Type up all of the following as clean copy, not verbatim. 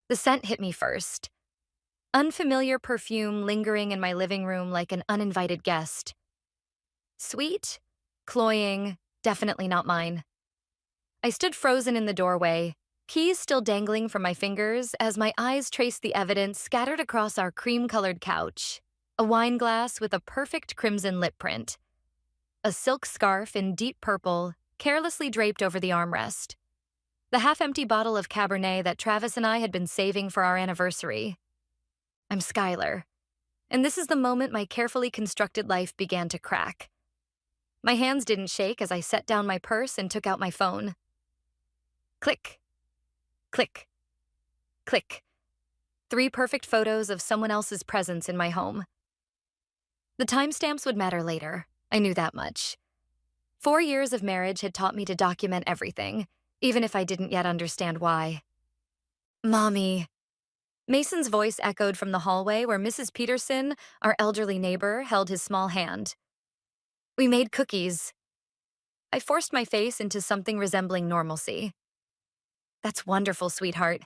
The scent hit me first. Unfamiliar perfume lingering in my living room like an uninvited guest. Sweet, cloying, definitely not mine. I stood frozen in the doorway, keys still dangling from my fingers as my eyes traced the evidence scattered across our cream-colored couch. A wine glass with a perfect crimson lip print. A silk scarf in deep purple, carelessly draped over the armrest. The half-empty bottle of Cabernet that Travis and I had been saving for our anniversary. I'm Skylar, and this is the moment my carefully constructed life began to crack. My hands didn't shake as I set down my purse and took out my phone. Click, click, click. 3 perfect photos of someone else's presence in my home. The timestamps would matter later, I knew that much. 4 years of marriage had taught me to document everything, even if I didn't yet understand why. Mommy. Mason's voice echoed from the hallway where Mrs. Peterson, our elderly neighbor, held his small hand. We made cookies. I forced my face into something resembling normalcy. That's wonderful, sweetheart.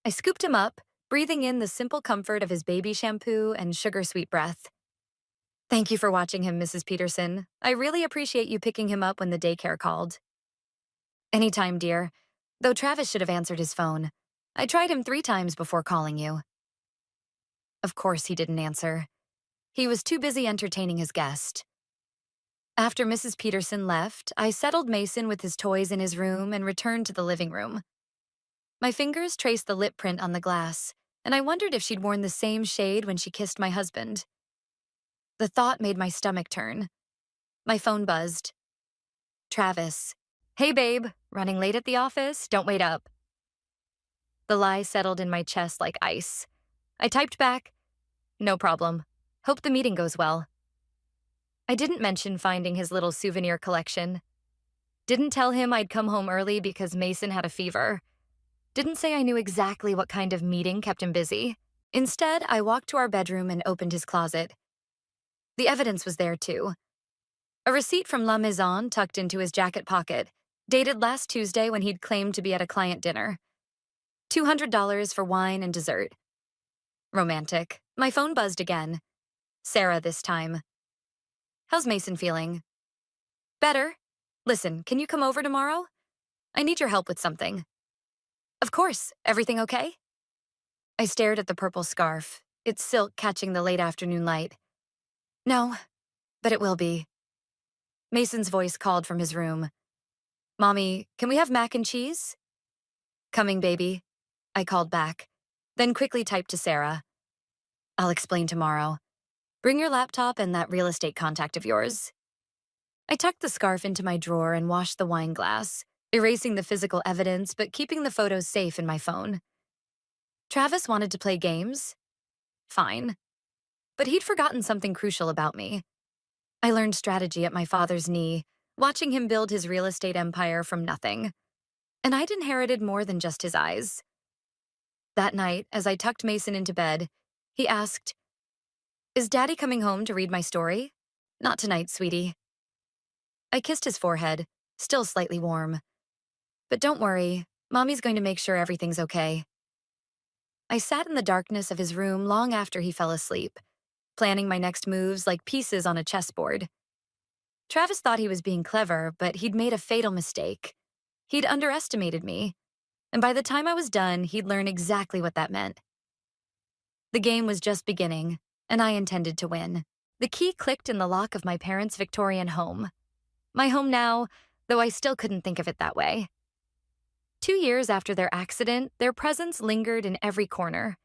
I scooped him up, breathing in the simple comfort of his baby shampoo and sugar-sweet breath. Thank you for watching him, Mrs. Peterson. I really appreciate you picking him up when the daycare called. Anytime, dear. Though Travis should have answered his phone. I tried him 3 times before calling you. Of course he didn't answer. He was too busy entertaining his guest. After Mrs. Peterson left, I settled Mason with his toys in his room and returned to the living room. My fingers traced the lip print on the glass, and I wondered if she'd worn the same shade when she kissed my husband. The thought made my stomach turn. My phone buzzed. Travis. Hey, babe. Running late at the office? Don't wait up. The lie settled in my chest like ice. I typed back, no problem. Hope the meeting goes well. I didn't mention finding his little souvenir collection. Didn't tell him I'd come home early because Mason had a fever. Didn't say I knew exactly what kind of meeting kept him busy. Instead, I walked to our bedroom and opened his closet. The evidence was there, too. A receipt from La Maison tucked into his jacket pocket, dated last Tuesday when he'd claimed to be at a client dinner. $200 for wine and dessert. Romantic. My phone buzzed again. Sarah this time. How's Mason feeling? Better. Listen, can you come over tomorrow? I need your help with something. Of course. Everything okay? I stared at the purple scarf, its silk catching the late afternoon light. No, but it will be. Mason's voice called from his room. Mommy, can we have mac and cheese? Coming, baby. I called back, then quickly typed to Sarah. I'll explain tomorrow. Bring your laptop and that real estate contact of yours. I tucked the scarf into my drawer and washed the wine glass, erasing the physical evidence but keeping the photos safe in my phone. Travis wanted to play games? Fine. But he'd forgotten something crucial about me. I learned strategy at my father's knee, watching him build his real estate empire from nothing. And I'd inherited more than just his eyes. That night, as I tucked Mason into bed, he asked, Is Daddy coming home to read my story? Not tonight, sweetie. I kissed his forehead, still slightly warm. But don't worry, Mommy's going to make sure everything's okay. I sat in the darkness of his room long after he fell asleep, planning my next moves like pieces on a chessboard. Travis thought he was being clever, but he'd made a fatal mistake. He'd underestimated me, and by the time I was done, he'd learn exactly what that meant. The game was just beginning, and I intended to win. The key clicked in the lock of my parents' Victorian home. My home now, though I still couldn't think of it that way. 2 years after their accident, their presence lingered in every corner.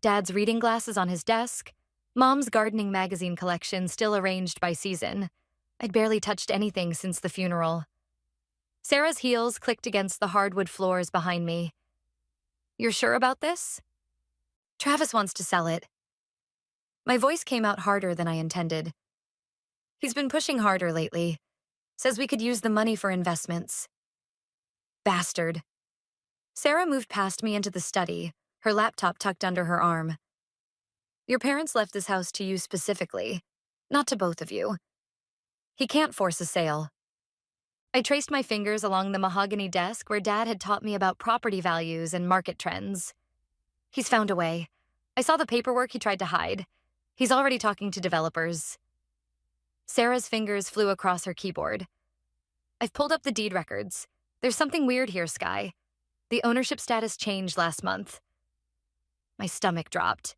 Dad's reading glasses on his desk, Mom's gardening magazine collection still arranged by season. I'd barely touched anything since the funeral. Sarah's heels clicked against the hardwood floors behind me. You're sure about this? Travis wants to sell it. My voice came out harder than I intended. He's been pushing harder lately. Says we could use the money for investments. Bastard. Sarah moved past me into the study, her laptop tucked under her arm. Your parents left this house to you specifically, not to both of you. He can't force a sale. I traced my fingers along the mahogany desk where Dad had taught me about property values and market trends. He's found a way. I saw the paperwork he tried to hide. He's already talking to developers. Sarah's fingers flew across her keyboard. I've pulled up the deed records. There's something weird here, Sky. The ownership status changed last month. My stomach dropped.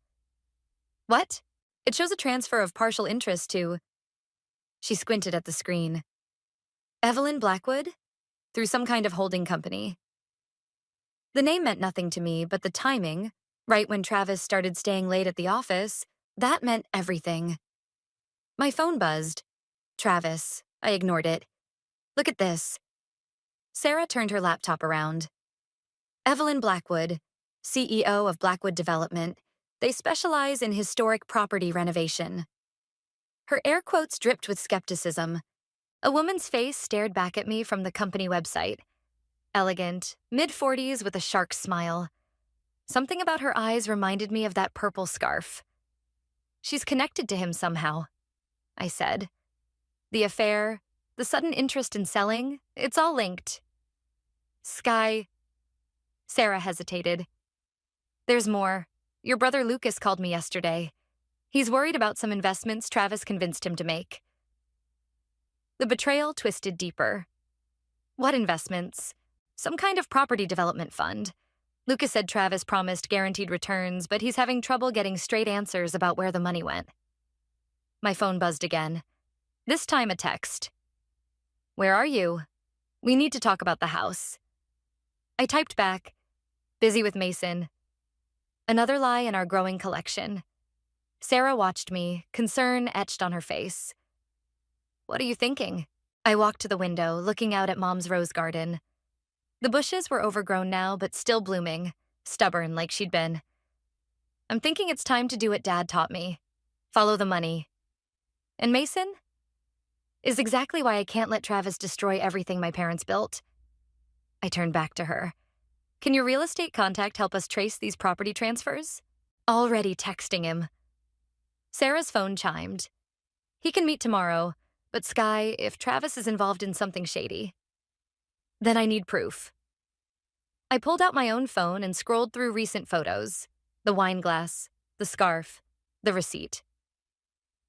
What? It shows a transfer of partial interest to... She squinted at the screen. Evelyn Blackwood? Through some kind of holding company. The name meant nothing to me, but the timing, right when Travis started staying late at the office, that meant everything. My phone buzzed. Travis. I ignored it. Look at this. Sarah turned her laptop around. Evelyn Blackwood, CEO of Blackwood Development. They specialize in historic property renovation. Her air quotes dripped with skepticism. A woman's face stared back at me from the company website. Elegant, mid-40s with a shark smile. Something about her eyes reminded me of that purple scarf. She's connected to him somehow, I said. The affair, the sudden interest in selling, it's all linked. Sky. Sarah hesitated. There's more. Your brother Lucas called me yesterday. He's worried about some investments Travis convinced him to make. The betrayal twisted deeper. What investments? Some kind of property development fund. Lucas said Travis promised guaranteed returns, but he's having trouble getting straight answers about where the money went. My phone buzzed again. This time a text. Where are you? We need to talk about the house. I typed back. Busy with Mason. Another lie in our growing collection. Sarah watched me, concern etched on her face. What are you thinking? I walked to the window, looking out at Mom's rose garden. The bushes were overgrown now, but still blooming, stubborn like she'd been. I'm thinking it's time to do what Dad taught me. Follow the money. And Mason? Is exactly why I can't let Travis destroy everything my parents built. I turned back to her. Can your real estate contact help us trace these property transfers? Already texting him. Sarah's phone chimed. He can meet tomorrow, but Sky, if Travis is involved in something shady, then I need proof. I pulled out my own phone and scrolled through recent photos. The wine glass, the scarf, the receipt.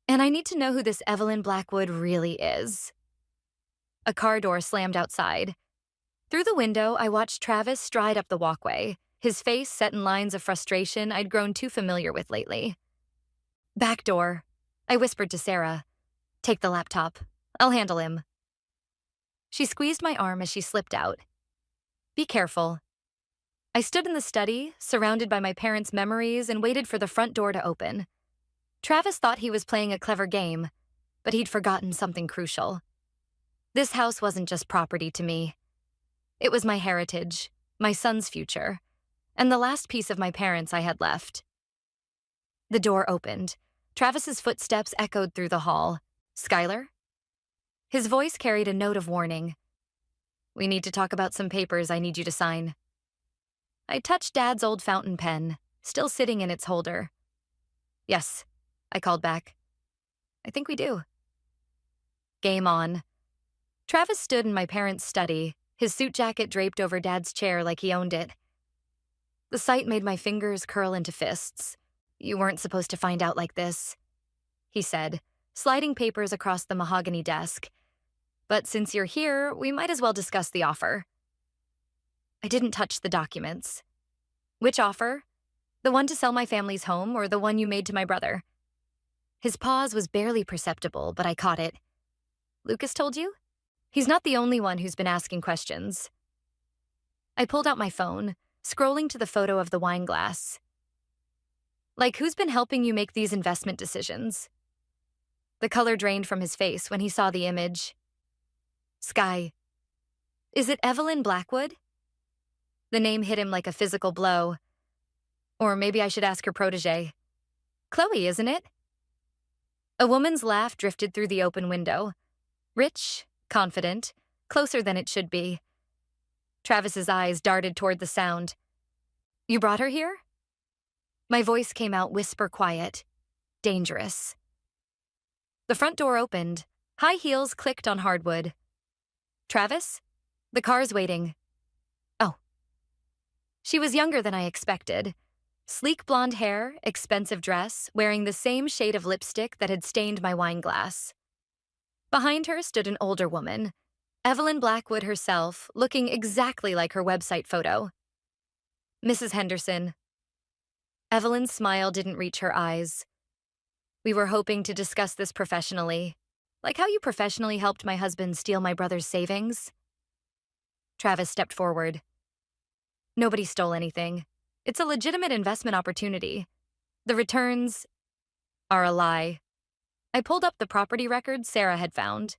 And I need to know who this Evelyn Blackwood really is. A car door slammed outside. Through the window, I watched Travis stride up the walkway, his face set in lines of frustration I'd grown too familiar with lately. Back door. I whispered to Sarah. Take the laptop. I'll handle him. She squeezed my arm as she slipped out. Be careful. I stood in the study, surrounded by my parents' memories, and waited for the front door to open. Travis thought he was playing a clever game, but he'd forgotten something crucial. This house wasn't just property to me. It was my heritage, my son's future, and the last piece of my parents I had left. The door opened. Travis's footsteps echoed through the hall. Skylar? His voice carried a note of warning. We need to talk about some papers I need you to sign. I touched Dad's old fountain pen, still sitting in its holder. Yes, I called back. I think we do. Game on. Travis stood in my parents' study, his suit jacket draped over Dad's chair like he owned it. The sight made my fingers curl into fists. You weren't supposed to find out like this, he said, sliding papers across the mahogany desk. But since you're here, we might as well discuss the offer. I didn't touch the documents. Which offer? The one to sell my family's home or the one you made to my brother? His pause was barely perceptible, but I caught it. Lucas told you? He's not the only one who's been asking questions. I pulled out my phone, scrolling to the photo of the wine glass. Like, who's been helping you make these investment decisions? The color drained from his face when he saw the image. Sky. Is it Evelyn Blackwood? The name hit him like a physical blow. Or maybe I should ask her protege. Chloe, isn't it? A woman's laugh drifted through the open window. Rich, confident, closer than it should be. Travis's eyes darted toward the sound. You brought her here? My voice came out whisper quiet. Dangerous. The front door opened. High heels clicked on hardwood. Travis? The car's waiting. Oh. She was younger than I expected. Sleek blonde hair, expensive dress, wearing the same shade of lipstick that had stained my wine glass. Behind her stood an older woman, Evelyn Blackwood herself, looking exactly like her website photo. Mrs. Henderson. Evelyn's smile didn't reach her eyes. We were hoping to discuss this professionally, like how you professionally helped my husband steal my brother's savings. Travis stepped forward. Nobody stole anything. It's a legitimate investment opportunity. The returns are a lie. I pulled up the property records Sarah had found.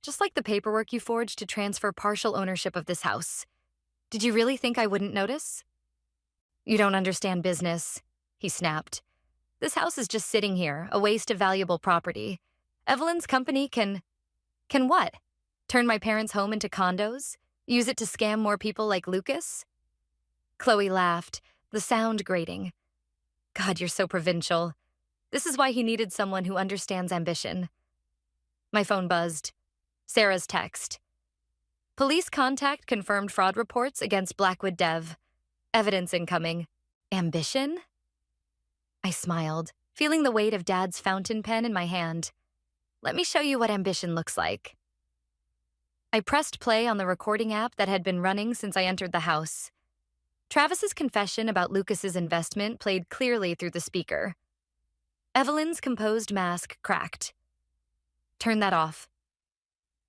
Just like the paperwork you forged to transfer partial ownership of this house. Did you really think I wouldn't notice? You don't understand business, he snapped. This house is just sitting here, a waste of valuable property. Evelyn's company can what? Turn my parents' home into condos? Use it to scam more people like Lucas? Chloe laughed, the sound grating. God, you're so provincial. This is why he needed someone who understands ambition. My phone buzzed. Sarah's text. Police contact confirmed fraud reports against Blackwood Dev. Evidence incoming. Ambition? I smiled, feeling the weight of Dad's fountain pen in my hand. Let me show you what ambition looks like. I pressed play on the recording app that had been running since I entered the house. Travis's confession about Lucas's investment played clearly through the speaker. Evelyn's composed mask cracked. Turn that off.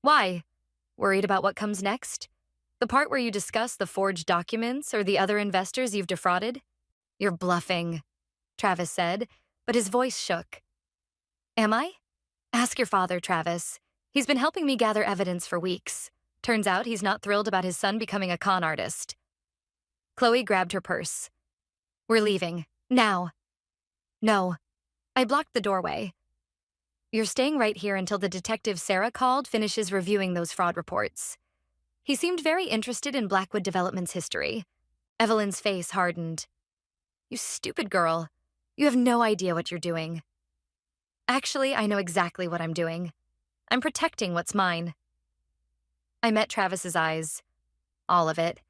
Why? Worried about what comes next? The part where you discuss the forged documents or the other investors you've defrauded? You're bluffing, Travis said, but his voice shook. Am I? Ask your father, Travis. He's been helping me gather evidence for weeks. Turns out he's not thrilled about his son becoming a con artist. Chloe grabbed her purse. We're leaving. Now. No. I blocked the doorway. You're staying right here until the detective Sarah called finishes reviewing those fraud reports. He seemed very interested in Blackwood Development's history. Evelyn's face hardened. You stupid girl. You have no idea what you're doing. Actually, I know exactly what I'm doing. I'm protecting what's mine. I met Travis's eyes. All of it.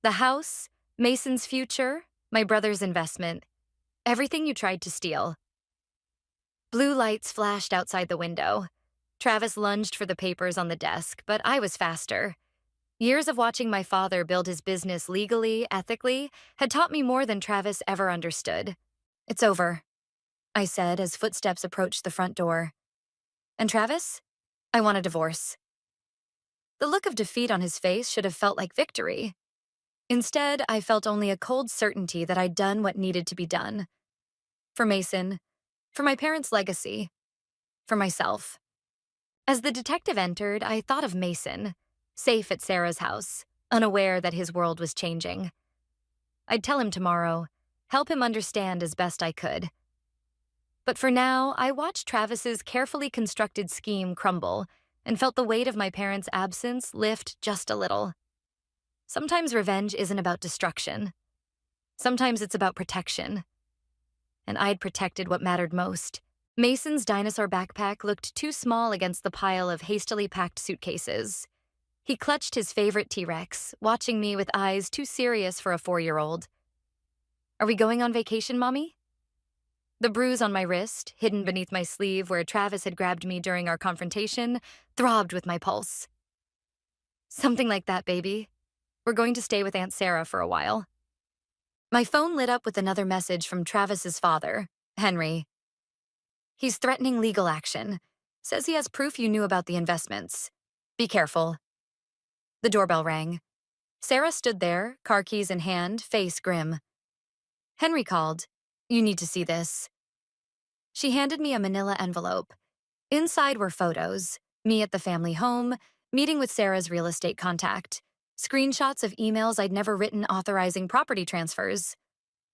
The house, Mason's future, my brother's investment. Everything you tried to steal. Blue lights flashed outside the window. Travis lunged for the papers on the desk, but I was faster. Years of watching my father build his business legally, ethically, had taught me more than Travis ever understood. It's over, I said as footsteps approached the front door. And Travis? I want a divorce. The look of defeat on his face should have felt like victory. Instead, I felt only a cold certainty that I'd done what needed to be done. For Mason, for my parents' legacy, for myself. As the detective entered, I thought of Mason, safe at Sarah's house, unaware that his world was changing. I'd tell him tomorrow, help him understand as best I could. But for now, I watched Travis's carefully constructed scheme crumble and felt the weight of my parents' absence lift just a little. Sometimes revenge isn't about destruction. Sometimes it's about protection. And I'd protected what mattered most. Mason's dinosaur backpack looked too small against the pile of hastily packed suitcases. He clutched his favorite T-Rex, watching me with eyes too serious for a 4-year-old. Are we going on vacation, Mommy? The bruise on my wrist, hidden beneath my sleeve where Travis had grabbed me during our confrontation, throbbed with my pulse. Something like that, baby. We're going to stay with Aunt Sarah for a while. My phone lit up with another message from Travis's father, Henry. He's threatening legal action. Says he has proof you knew about the investments. Be careful. The doorbell rang. Sarah stood there, car keys in hand, face grim. Henry called. You need to see this. She handed me a manila envelope. Inside were photos, me at the family home, meeting with Sarah's real estate contact, screenshots of emails I'd never written authorizing property transfers,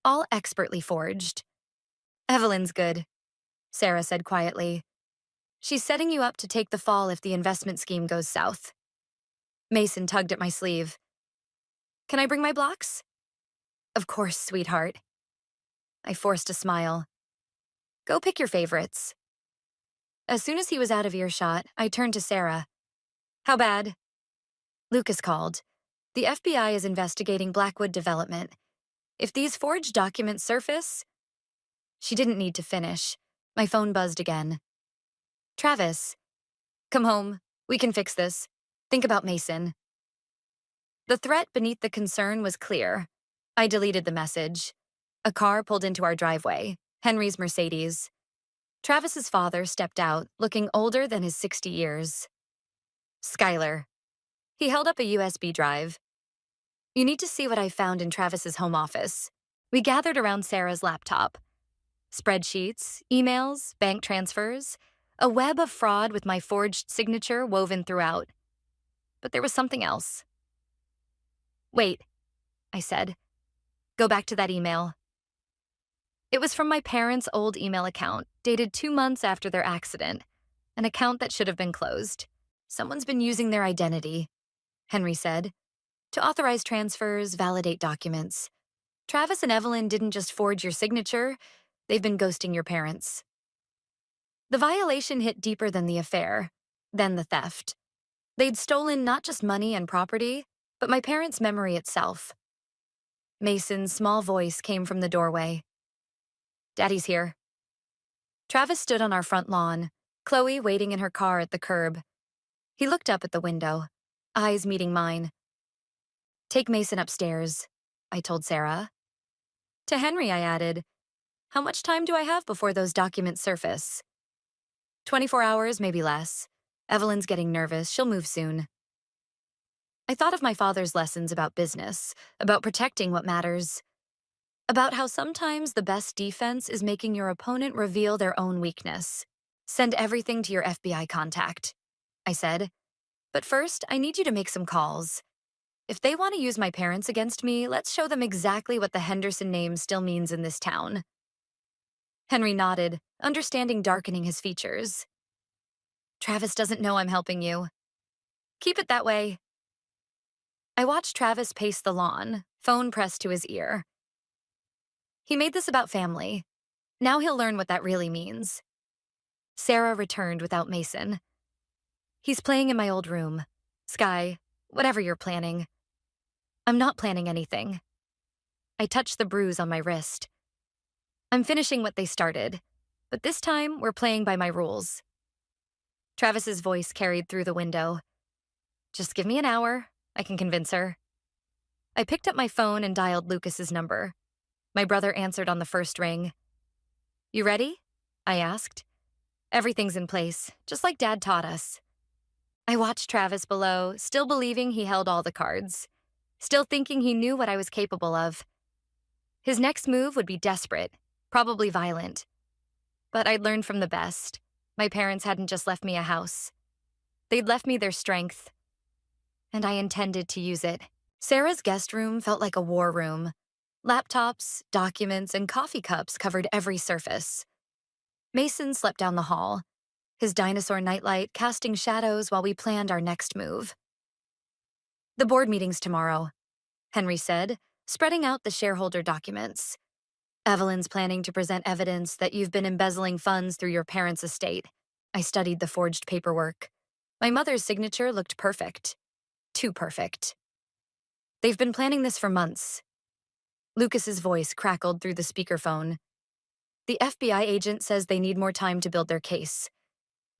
all expertly forged. Evelyn's good, Sarah said quietly. She's setting you up to take the fall if the investment scheme goes south. Mason tugged at my sleeve. Can I bring my blocks? Of course, sweetheart. I forced a smile. Go pick your favorites. As soon as he was out of earshot, I turned to Sarah. How bad? Lucas called. The FBI is investigating Blackwood development. If these forged documents surface... She didn't need to finish. My phone buzzed again. Travis, come home. We can fix this. Think about Mason. The threat beneath the concern was clear. I deleted the message. A car pulled into our driveway, Henry's Mercedes. Travis's father stepped out, looking older than his 60 years. Skylar. He held up a USB drive. You need to see what I found in Travis's home office. We gathered around Sarah's laptop. Spreadsheets, emails, bank transfers, a web of fraud with my forged signature woven throughout. But there was something else. Wait, I said. Go back to that email. It was from my parents' old email account, dated 2 months after their accident, an account that should have been closed. Someone's been using their identity, Henry said, to authorize transfers, validate documents. Travis and Evelyn didn't just forge your signature, they've been ghosting your parents. The violation hit deeper than the affair, then the theft. They'd stolen not just money and property, but my parents' memory itself. Mason's small voice came from the doorway. Daddy's here. Travis stood on our front lawn, Chloe waiting in her car at the curb. He looked up at the window, eyes meeting mine. Take Mason upstairs, I told Sarah. To Henry, I added, how much time do I have before those documents surface? 24 hours, maybe less. Evelyn's getting nervous. She'll move soon. I thought of my father's lessons about business, about protecting what matters, about how sometimes the best defense is making your opponent reveal their own weakness. Send everything to your FBI contact, I said. But first, I need you to make some calls. If they want to use my parents against me, let's show them exactly what the Henderson name still means in this town. Henry nodded, understanding darkening his features. Travis doesn't know I'm helping you. Keep it that way. I watched Travis pace the lawn, phone pressed to his ear. He made this about family. Now he'll learn what that really means. Sarah returned without Mason. He's playing in my old room. Sky, whatever you're planning. I'm not planning anything. I touched the bruise on my wrist. I'm finishing what they started, but this time we're playing by my rules. Travis's voice carried through the window. Just give me an hour. I can convince her. I picked up my phone and dialed Lucas's number. My brother answered on the first ring. You ready? I asked. Everything's in place, just like Dad taught us. I watched Travis below, still believing he held all the cards, still thinking he knew what I was capable of. His next move would be desperate, probably violent. But I'd learned from the best. My parents hadn't just left me a house. They'd left me their strength. And I intended to use it. Sarah's guest room felt like a war room. Laptops, documents, and coffee cups covered every surface. Mason slept down the hall, his dinosaur nightlight casting shadows while we planned our next move. The board meeting's tomorrow, Henry said, spreading out the shareholder documents. Evelyn's planning to present evidence that you've been embezzling funds through your parents' estate. I studied the forged paperwork. My mother's signature looked perfect. Too perfect. They've been planning this for months. Lucas's voice crackled through the speakerphone. The FBI agent says they need more time to build their case.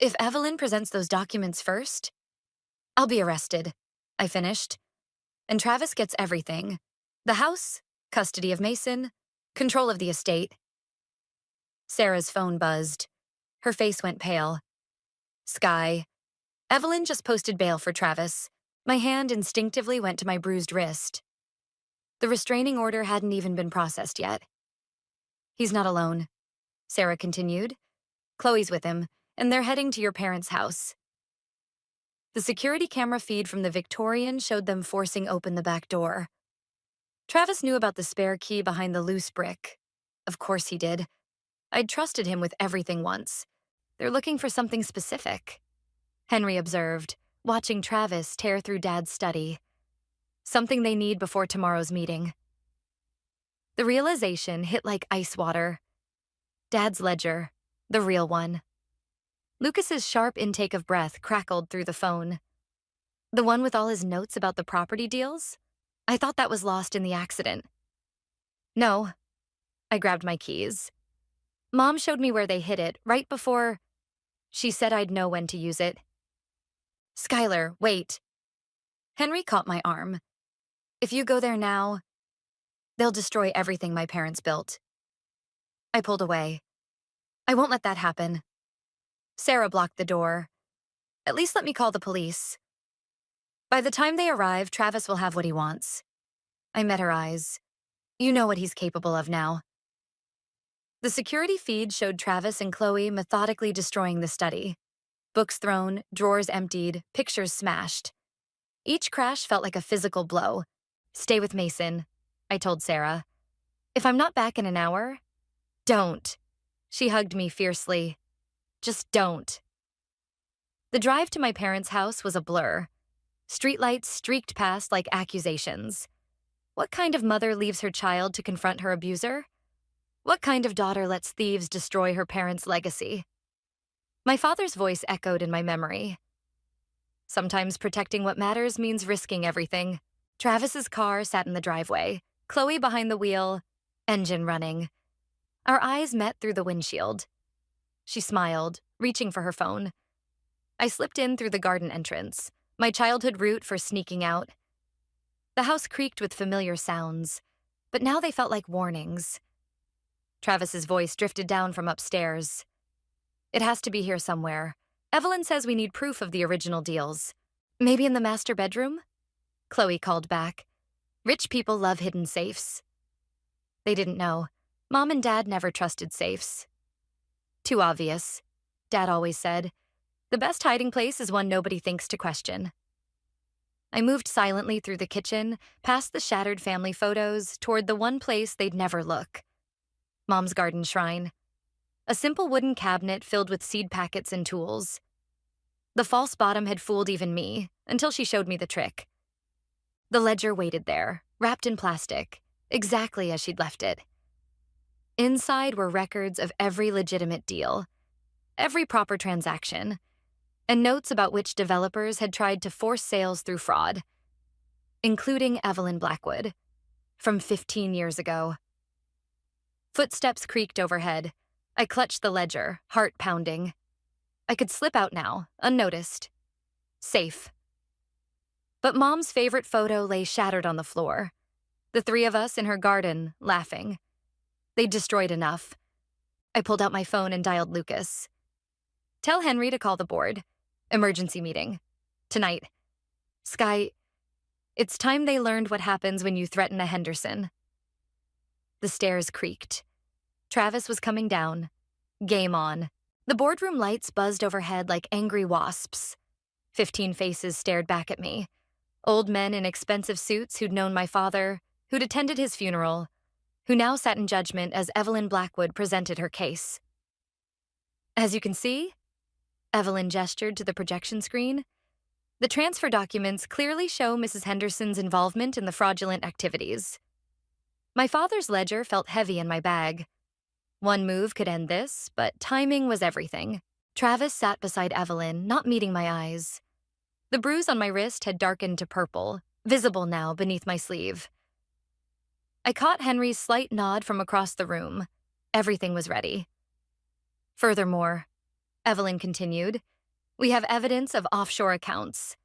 If Evelyn presents those documents first, I'll be arrested, I finished. And Travis gets everything. The house, custody of Mason, control of the estate. Sarah's phone buzzed. Her face went pale. Sky. Evelyn just posted bail for Travis. My hand instinctively went to my bruised wrist. The restraining order hadn't even been processed yet. He's not alone, Sarah continued. Chloe's with him, and they're heading to your parents' house. The security camera feed from the Victorian showed them forcing open the back door. Travis knew about the spare key behind the loose brick. Of course he did. I'd trusted him with everything once. They're looking for something specific, Henry observed, watching Travis tear through Dad's study. Something they need before tomorrow's meeting. The realization hit like ice water. Dad's ledger, the real one. Lucas's sharp intake of breath crackled through the phone. The one with all his notes about the property deals? I thought that was lost in the accident. No. I grabbed my keys. Mom showed me where they hid it, right before she said I'd know when to use it. Skylar, wait. Henry caught my arm. If you go there now, they'll destroy everything my parents built. I pulled away. I won't let that happen. Sarah blocked the door. At least let me call the police. By the time they arrive, Travis will have what he wants. I met her eyes. You know what he's capable of now. The security feed showed Travis and Chloe methodically destroying the study. Books thrown, drawers emptied, pictures smashed. Each crash felt like a physical blow. Stay with Mason, I told Sarah. If I'm not back in an hour, don't. She hugged me fiercely. Just don't. The drive to my parents' house was a blur. Streetlights streaked past like accusations. What kind of mother leaves her child to confront her abuser? What kind of daughter lets thieves destroy her parents' legacy? My father's voice echoed in my memory. Sometimes protecting what matters means risking everything. Travis's car sat in the driveway, Chloe behind the wheel, engine running. Our eyes met through the windshield. She smiled, reaching for her phone. I slipped in through the garden entrance, my childhood route for sneaking out. The house creaked with familiar sounds, but now they felt like warnings. Travis's voice drifted down from upstairs. It has to be here somewhere. Evelyn says we need proof of the original deals. Maybe in the master bedroom? Chloe called back. Rich people love hidden safes. They didn't know. Mom and Dad never trusted safes. Too obvious, Dad always said. The best hiding place is one nobody thinks to question. I moved silently through the kitchen, past the shattered family photos, toward the one place they'd never look. Mom's garden shrine. A simple wooden cabinet filled with seed packets and tools. The false bottom had fooled even me, until she showed me the trick. The ledger waited there, wrapped in plastic, exactly as she'd left it. Inside were records of every legitimate deal, every proper transaction, and notes about which developers had tried to force sales through fraud, including Evelyn Blackwood, from 15 years ago. Footsteps creaked overhead. I clutched the ledger, heart pounding. I could slip out now, unnoticed. Safe. But Mom's favorite photo lay shattered on the floor. The three of us in her garden, laughing. They'd destroyed enough. I pulled out my phone and dialed Lucas. Tell Henry to call the board. Emergency meeting. Tonight. Sky, it's time they learned what happens when you threaten a Henderson. The stairs creaked. Travis was coming down. Game on. The boardroom lights buzzed overhead like angry wasps. 15 faces stared back at me. Old men in expensive suits who'd known my father, who'd attended his funeral, who now sat in judgment as Evelyn Blackwood presented her case. As you can see, Evelyn gestured to the projection screen, the transfer documents clearly show Mrs. Henderson's involvement in the fraudulent activities. My father's ledger felt heavy in my bag. One move could end this, but timing was everything. Travis sat beside Evelyn, not meeting my eyes. The bruise on my wrist had darkened to purple, visible now beneath my sleeve. I caught Henry's slight nod from across the room. Everything was ready. Furthermore, Evelyn continued, we have evidence of offshore accounts.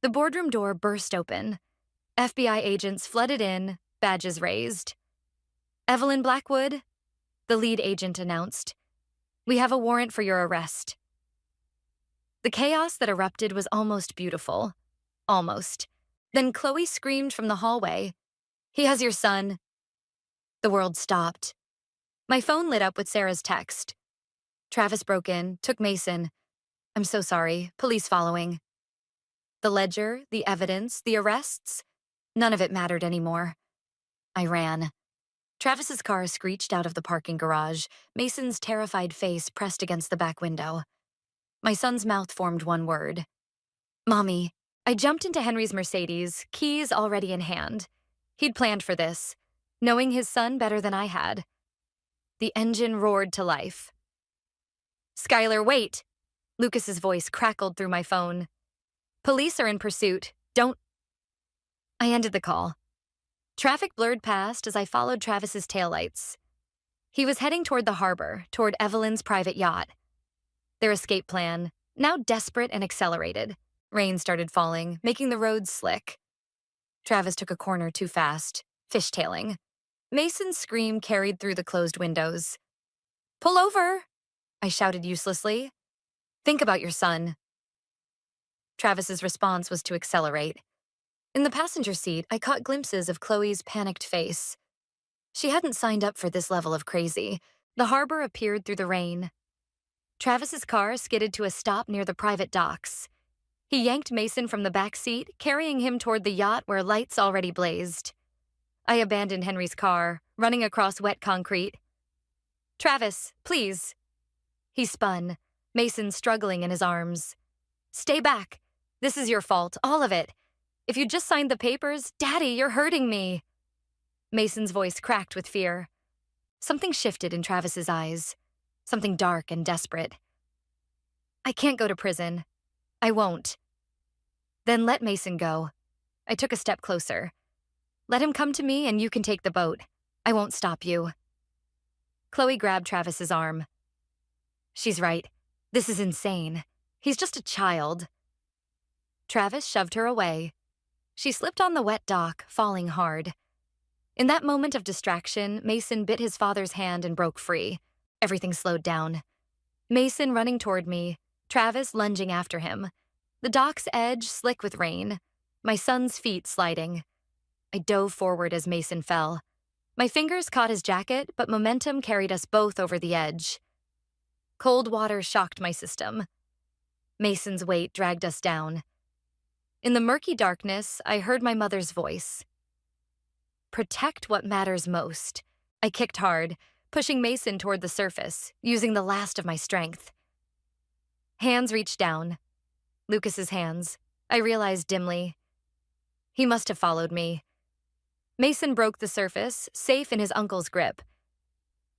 The boardroom door burst open. FBI agents flooded in, badges raised. Evelyn Blackwood, the lead agent announced, we have a warrant for your arrest. The chaos that erupted was almost beautiful. Almost. Then Chloe screamed from the hallway, he has your son. The world stopped. My phone lit up with Sarah's text. Travis broke in, took Mason. I'm so sorry, police following. The ledger, the evidence, the arrests, none of it mattered anymore. I ran. Travis's car screeched out of the parking garage, Mason's terrified face pressed against the back window. My son's mouth formed one word. Mommy. I jumped into Henry's Mercedes, keys already in hand. He'd planned for this, knowing his son better than I had. The engine roared to life. Skylar, wait! Lucas's voice crackled through my phone. Police are in pursuit. Don't. I ended the call. Traffic blurred past as I followed Travis's taillights. He was heading toward the harbor, toward Evelyn's private yacht. Their escape plan, now desperate and accelerated. Rain started falling, making the roads slick. Travis took a corner too fast, fishtailing. Mason's scream carried through the closed windows. "Pull over!" I shouted uselessly. "Think about your son." Travis's response was to accelerate. In the passenger seat, I caught glimpses of Chloe's panicked face. She hadn't signed up for this level of crazy. The harbor appeared through the rain. Travis's car skidded to a stop near the private docks. He yanked Mason from the back seat, carrying him toward the yacht where lights already blazed. I abandoned Henry's car, running across wet concrete. "Travis, please." He spun, Mason struggling in his arms. "Stay back. This is your fault, all of it. If you just signed the papers, Daddy, you're hurting me." Mason's voice cracked with fear. Something shifted in Travis's eyes, something dark and desperate. "I can't go to prison. I won't." "Then let Mason go." I took a step closer. "Let him come to me and you can take the boat. I won't stop you." Chloe grabbed Travis's arm. "She's right. This is insane. He's just a child." Travis shoved her away. She slipped on the wet dock, falling hard. In that moment of distraction, Mason bit his father's hand and broke free. Everything slowed down. Mason running toward me, Travis lunging after him. The dock's edge slick with rain. My son's feet sliding. I dove forward as Mason fell. My fingers caught his jacket, but momentum carried us both over the edge. Cold water shocked my system. Mason's weight dragged us down. In the murky darkness, I heard my mother's voice. "Protect what matters most." I kicked hard, pushing Mason toward the surface, using the last of my strength. Hands reached down. Lucas's hands. I realized dimly. He must have followed me. Mason broke the surface, safe in his uncle's grip.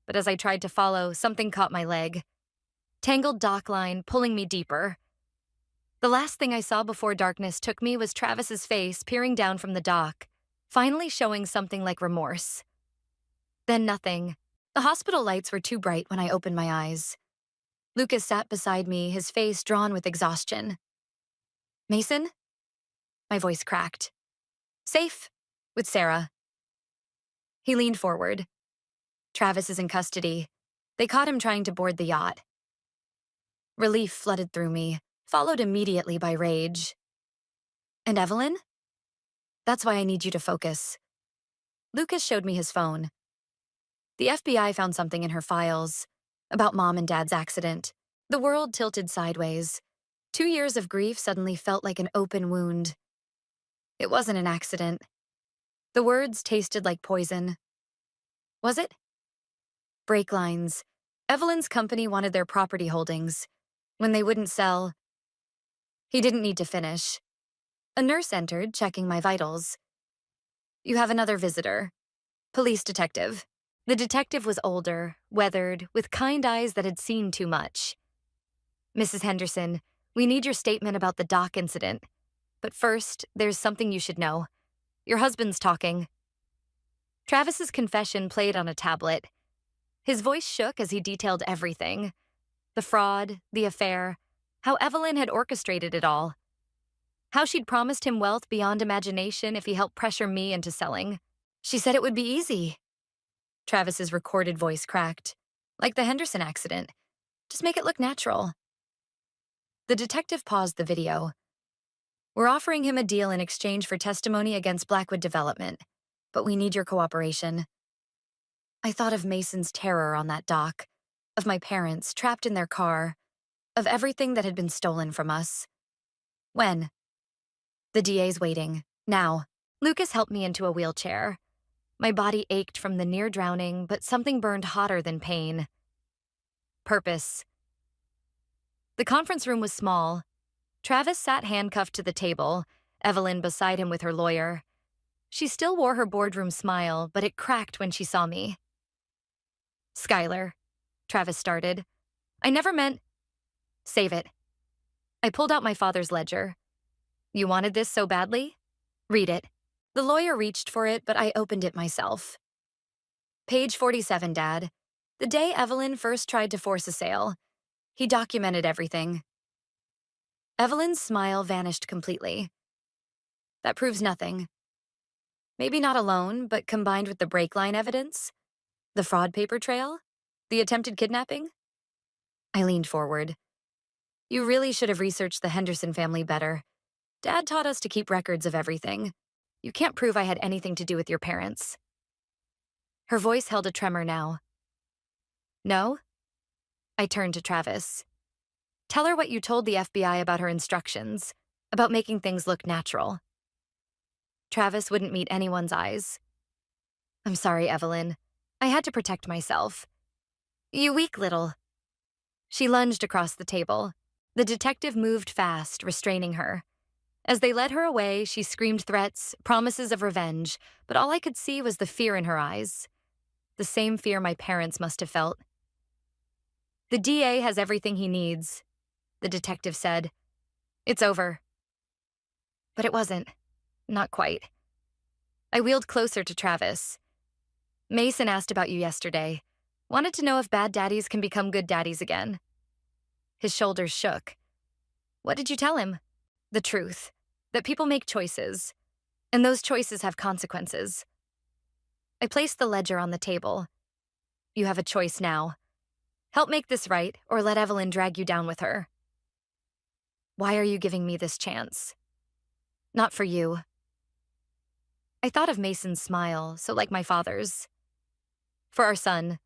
But as I tried to follow, something caught my leg. Tangled dock line, pulling me deeper. The last thing I saw before darkness took me was Travis's face peering down from the dock, finally showing something like remorse. Then nothing. The hospital lights were too bright when I opened my eyes. Lucas sat beside me, his face drawn with exhaustion. "Mason?" My voice cracked. "Safe. With Sarah." He leaned forward. "Travis is in custody. They caught him trying to board the yacht." Relief flooded through me, followed immediately by rage. "And Evelyn?" "That's why I need you to focus." Lucas showed me his phone. The FBI found something in her files about Mom and Dad's accident. The world tilted sideways. 2 years of grief suddenly felt like an open wound. It wasn't an accident. The words tasted like poison. Was it? Brake lines. Evelyn's company wanted their property holdings. When they wouldn't sell, he didn't need to finish. A nurse entered, checking my vitals. "You have another visitor. Police detective." The detective was older, weathered, with kind eyes that had seen too much. "Mrs. Henderson, we need your statement about the dock incident. But first, there's something you should know. Your husband's talking." Travis's confession played on a tablet. His voice shook as he detailed everything. The fraud, the affair, how Evelyn had orchestrated it all. How she'd promised him wealth beyond imagination if he helped pressure me into selling. She said it would be easy. Travis's recorded voice cracked. "Like the Henderson accident. Just make it look natural." The detective paused the video. "We're offering him a deal in exchange for testimony against Blackwood Development, but we need your cooperation." I thought of Mason's terror on that dock, of my parents trapped in their car, of everything that had been stolen from us. "When?" "The DA's waiting. Now." Lucas helped me into a wheelchair. My body ached from the near drowning, but something burned hotter than pain. Purpose. The conference room was small. Travis sat handcuffed to the table, Evelyn beside him with her lawyer. She still wore her boardroom smile, but it cracked when she saw me. "Skylar," Travis started. "I never meant—" "Save it." I pulled out my father's ledger. You wanted this so badly? Read it. The lawyer reached for it, but I opened it myself. Page 47, Dad. The day Evelyn first tried to force a sale. He documented everything. Evelyn's smile vanished completely. That proves nothing. Maybe not alone, but combined with the brake line evidence, the fraud paper trail, the attempted kidnapping. I leaned forward. You really should have researched the Henderson family better. Dad taught us to keep records of everything. You can't prove I had anything to do with your parents. Her voice held a tremor now. No? I turned to Travis. Tell her what you told the FBI about her instructions, about making things look natural. Travis wouldn't meet anyone's eyes. I'm sorry, Evelyn. I had to protect myself. You weak little. She lunged across the table. The detective moved fast, restraining her. As they led her away, she screamed threats, promises of revenge, but all I could see was the fear in her eyes. The same fear my parents must have felt. The DA has everything he needs, the detective said. It's over. But it wasn't. Not quite. I wheeled closer to Travis. Mason asked about you yesterday. Wanted to know if bad daddies can become good daddies again. His shoulders shook. What did you tell him? The truth. That people make choices. And those choices have consequences. I placed the ledger on the table. You have a choice now. Help make this right, or let Evelyn drag you down with her. Why are you giving me this chance? Not for you. I thought of Mason's smile, so like my father's. For our son.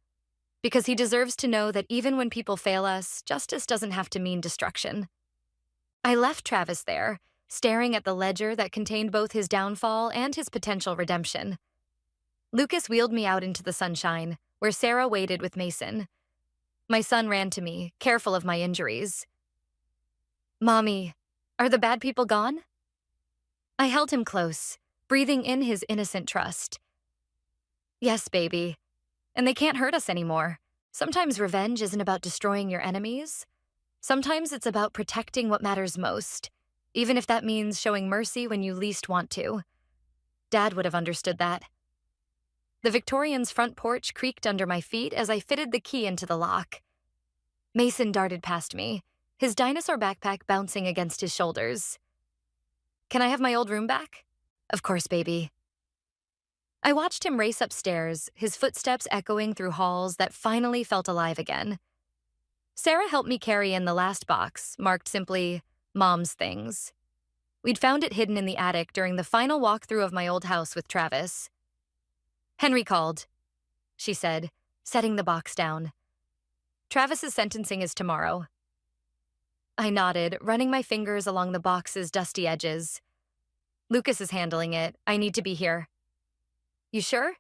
Because he deserves to know that even when people fail us, justice doesn't have to mean destruction. I left Travis there, staring at the ledger that contained both his downfall and his potential redemption. Lucas wheeled me out into the sunshine, where Sarah waited with Mason. My son ran to me, careful of my injuries. Mommy, are the bad people gone? I held him close, breathing in his innocent trust. Yes, baby. And they can't hurt us anymore. Sometimes revenge isn't about destroying your enemies. Sometimes it's about protecting what matters most, even if that means showing mercy when you least want to. Dad would have understood that. The Victorian's front porch creaked under my feet as I fitted the key into the lock. Mason darted past me, his dinosaur backpack bouncing against his shoulders. Can I have my old room back? Of course, baby. I watched him race upstairs, his footsteps echoing through halls that finally felt alive again. Sarah helped me carry in the last box, marked simply, Mom's Things. We'd found it hidden in the attic during the final walkthrough of my old house with Travis. Henry called, she said, setting the box down. Travis's sentencing is tomorrow. I nodded, running my fingers along the box's dusty edges. Lucas is handling it. I need to be here. You sure?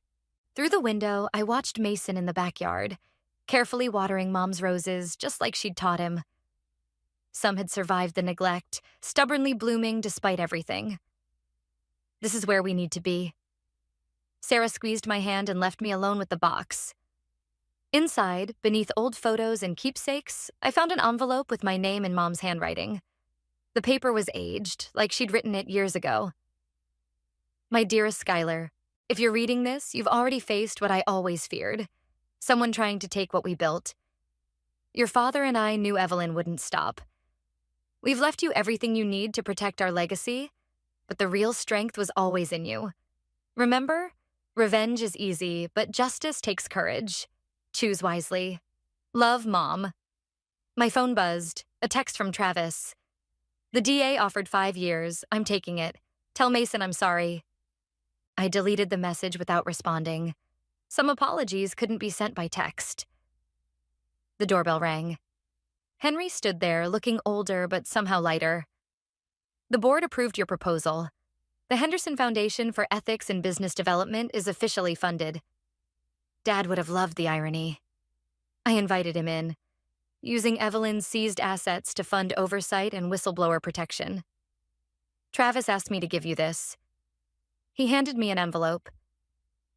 Through the window, I watched Mason in the backyard, carefully watering Mom's roses just like she'd taught him. Some had survived the neglect, stubbornly blooming despite everything. This is where we need to be. Sarah squeezed my hand and left me alone with the box. Inside, beneath old photos and keepsakes, I found an envelope with my name in Mom's handwriting. The paper was aged, like she'd written it years ago. My dearest Skylar, if you're reading this, you've already faced what I always feared. Someone trying to take what we built. Your father and I knew Evelyn wouldn't stop. We've left you everything you need to protect our legacy, but the real strength was always in you. Remember? Revenge is easy, but justice takes courage. Choose wisely. Love, Mom. My phone buzzed. A text from Travis. The DA offered 5 years. I'm taking it. Tell Mason I'm sorry. I deleted the message without responding. Some apologies couldn't be sent by text. The doorbell rang. Henry stood there, looking older but somehow lighter. The board approved your proposal. The Henderson Foundation for Ethics and Business Development is officially funded. Dad would have loved the irony. I invited him in, using Evelyn's seized assets to fund oversight and whistleblower protection. Travis asked me to give you this. He handed me an envelope.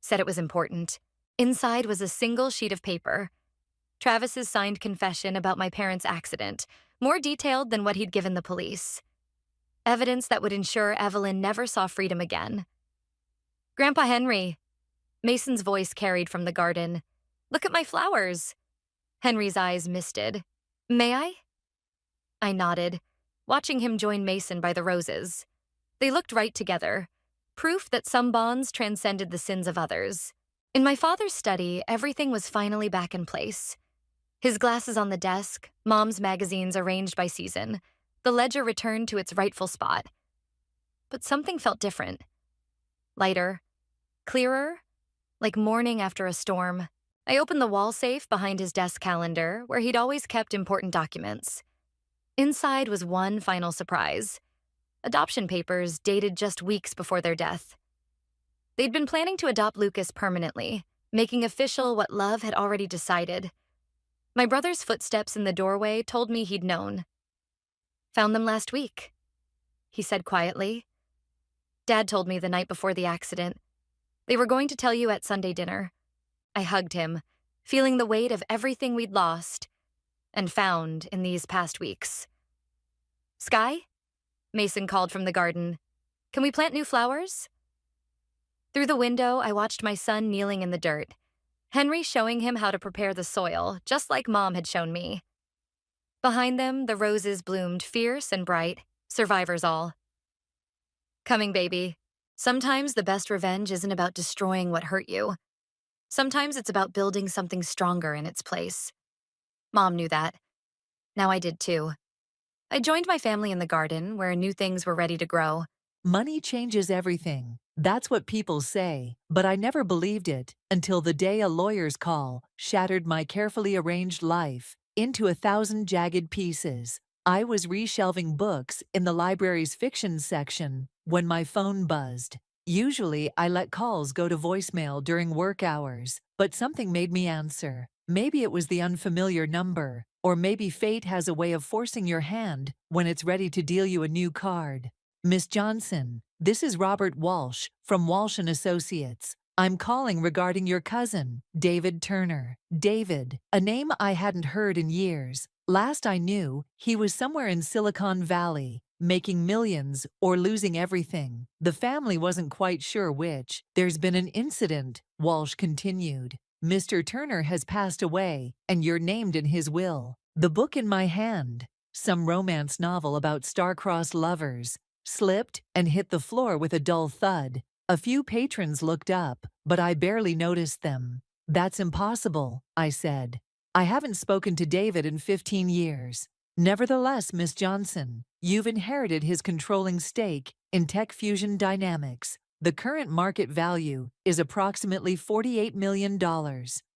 Said it was important. Inside was a single sheet of paper. Travis's signed confession about my parents' accident, more detailed than what he'd given the police. evidence that would ensure Evelyn never saw freedom again. Grandpa Henry, Mason's voice carried from the garden. Look at my flowers. Henry's eyes misted. May I? I nodded, watching him join Mason by the roses. They looked right together, proof that some bonds transcended the sins of others. In my father's study, everything was finally back in place. His glasses on the desk, Mom's magazines arranged by season, the ledger returned to its rightful spot. But something felt different. Lighter, clearer, like morning after a storm. I opened the wall safe behind his desk calendar, where he'd always kept important documents. Inside was one final surprise: adoption papers dated just weeks before their death. They'd been planning to adopt Lucas permanently, making official what love had already decided. My brother's footsteps in the doorway told me he'd known. Found them last week, he said quietly. Dad told me the night before the accident. They were going to tell you at Sunday dinner. I hugged him, feeling the weight of everything we'd lost and found in these past weeks. Sky? Mason called from the garden. Can we plant new flowers? Through the window, I watched my son kneeling in the dirt, Henry showing him how to prepare the soil, just like Mom had shown me. Behind them, the roses bloomed fierce and bright, survivors all. Coming, baby. Sometimes the best revenge isn't about destroying what hurt you. Sometimes it's about building something stronger in its place. Mom knew that. Now I did too. I joined my family in the garden, where new things were ready to grow. Money changes everything. That's what people say, but I never believed it until the day a lawyer's call shattered my carefully arranged life into 1,000 jagged pieces. I was reshelving books in the library's fiction section when my phone buzzed. Usually, I let calls go to voicemail during work hours, but something made me answer. Maybe it was the unfamiliar number, or maybe fate has a way of forcing your hand when it's ready to deal you a new card. Miss Johnson, this is Robert Walsh from Walsh & Associates. I'm calling regarding your cousin, David Turner. David, a name I hadn't heard in years. Last I knew, he was somewhere in Silicon Valley, making millions or losing everything. The family wasn't quite sure which. There's been an incident, Walsh continued. Mr. Turner has passed away, and you're named in his will. The book in my hand, some romance novel about star-crossed lovers, slipped and hit the floor with a dull thud. A few patrons looked up, but I barely noticed them. That's impossible, I said. I haven't spoken to David in 15 years. Nevertheless, Miss Johnson, you've inherited his controlling stake in Tech Fusion Dynamics. The current market value is approximately $48 million.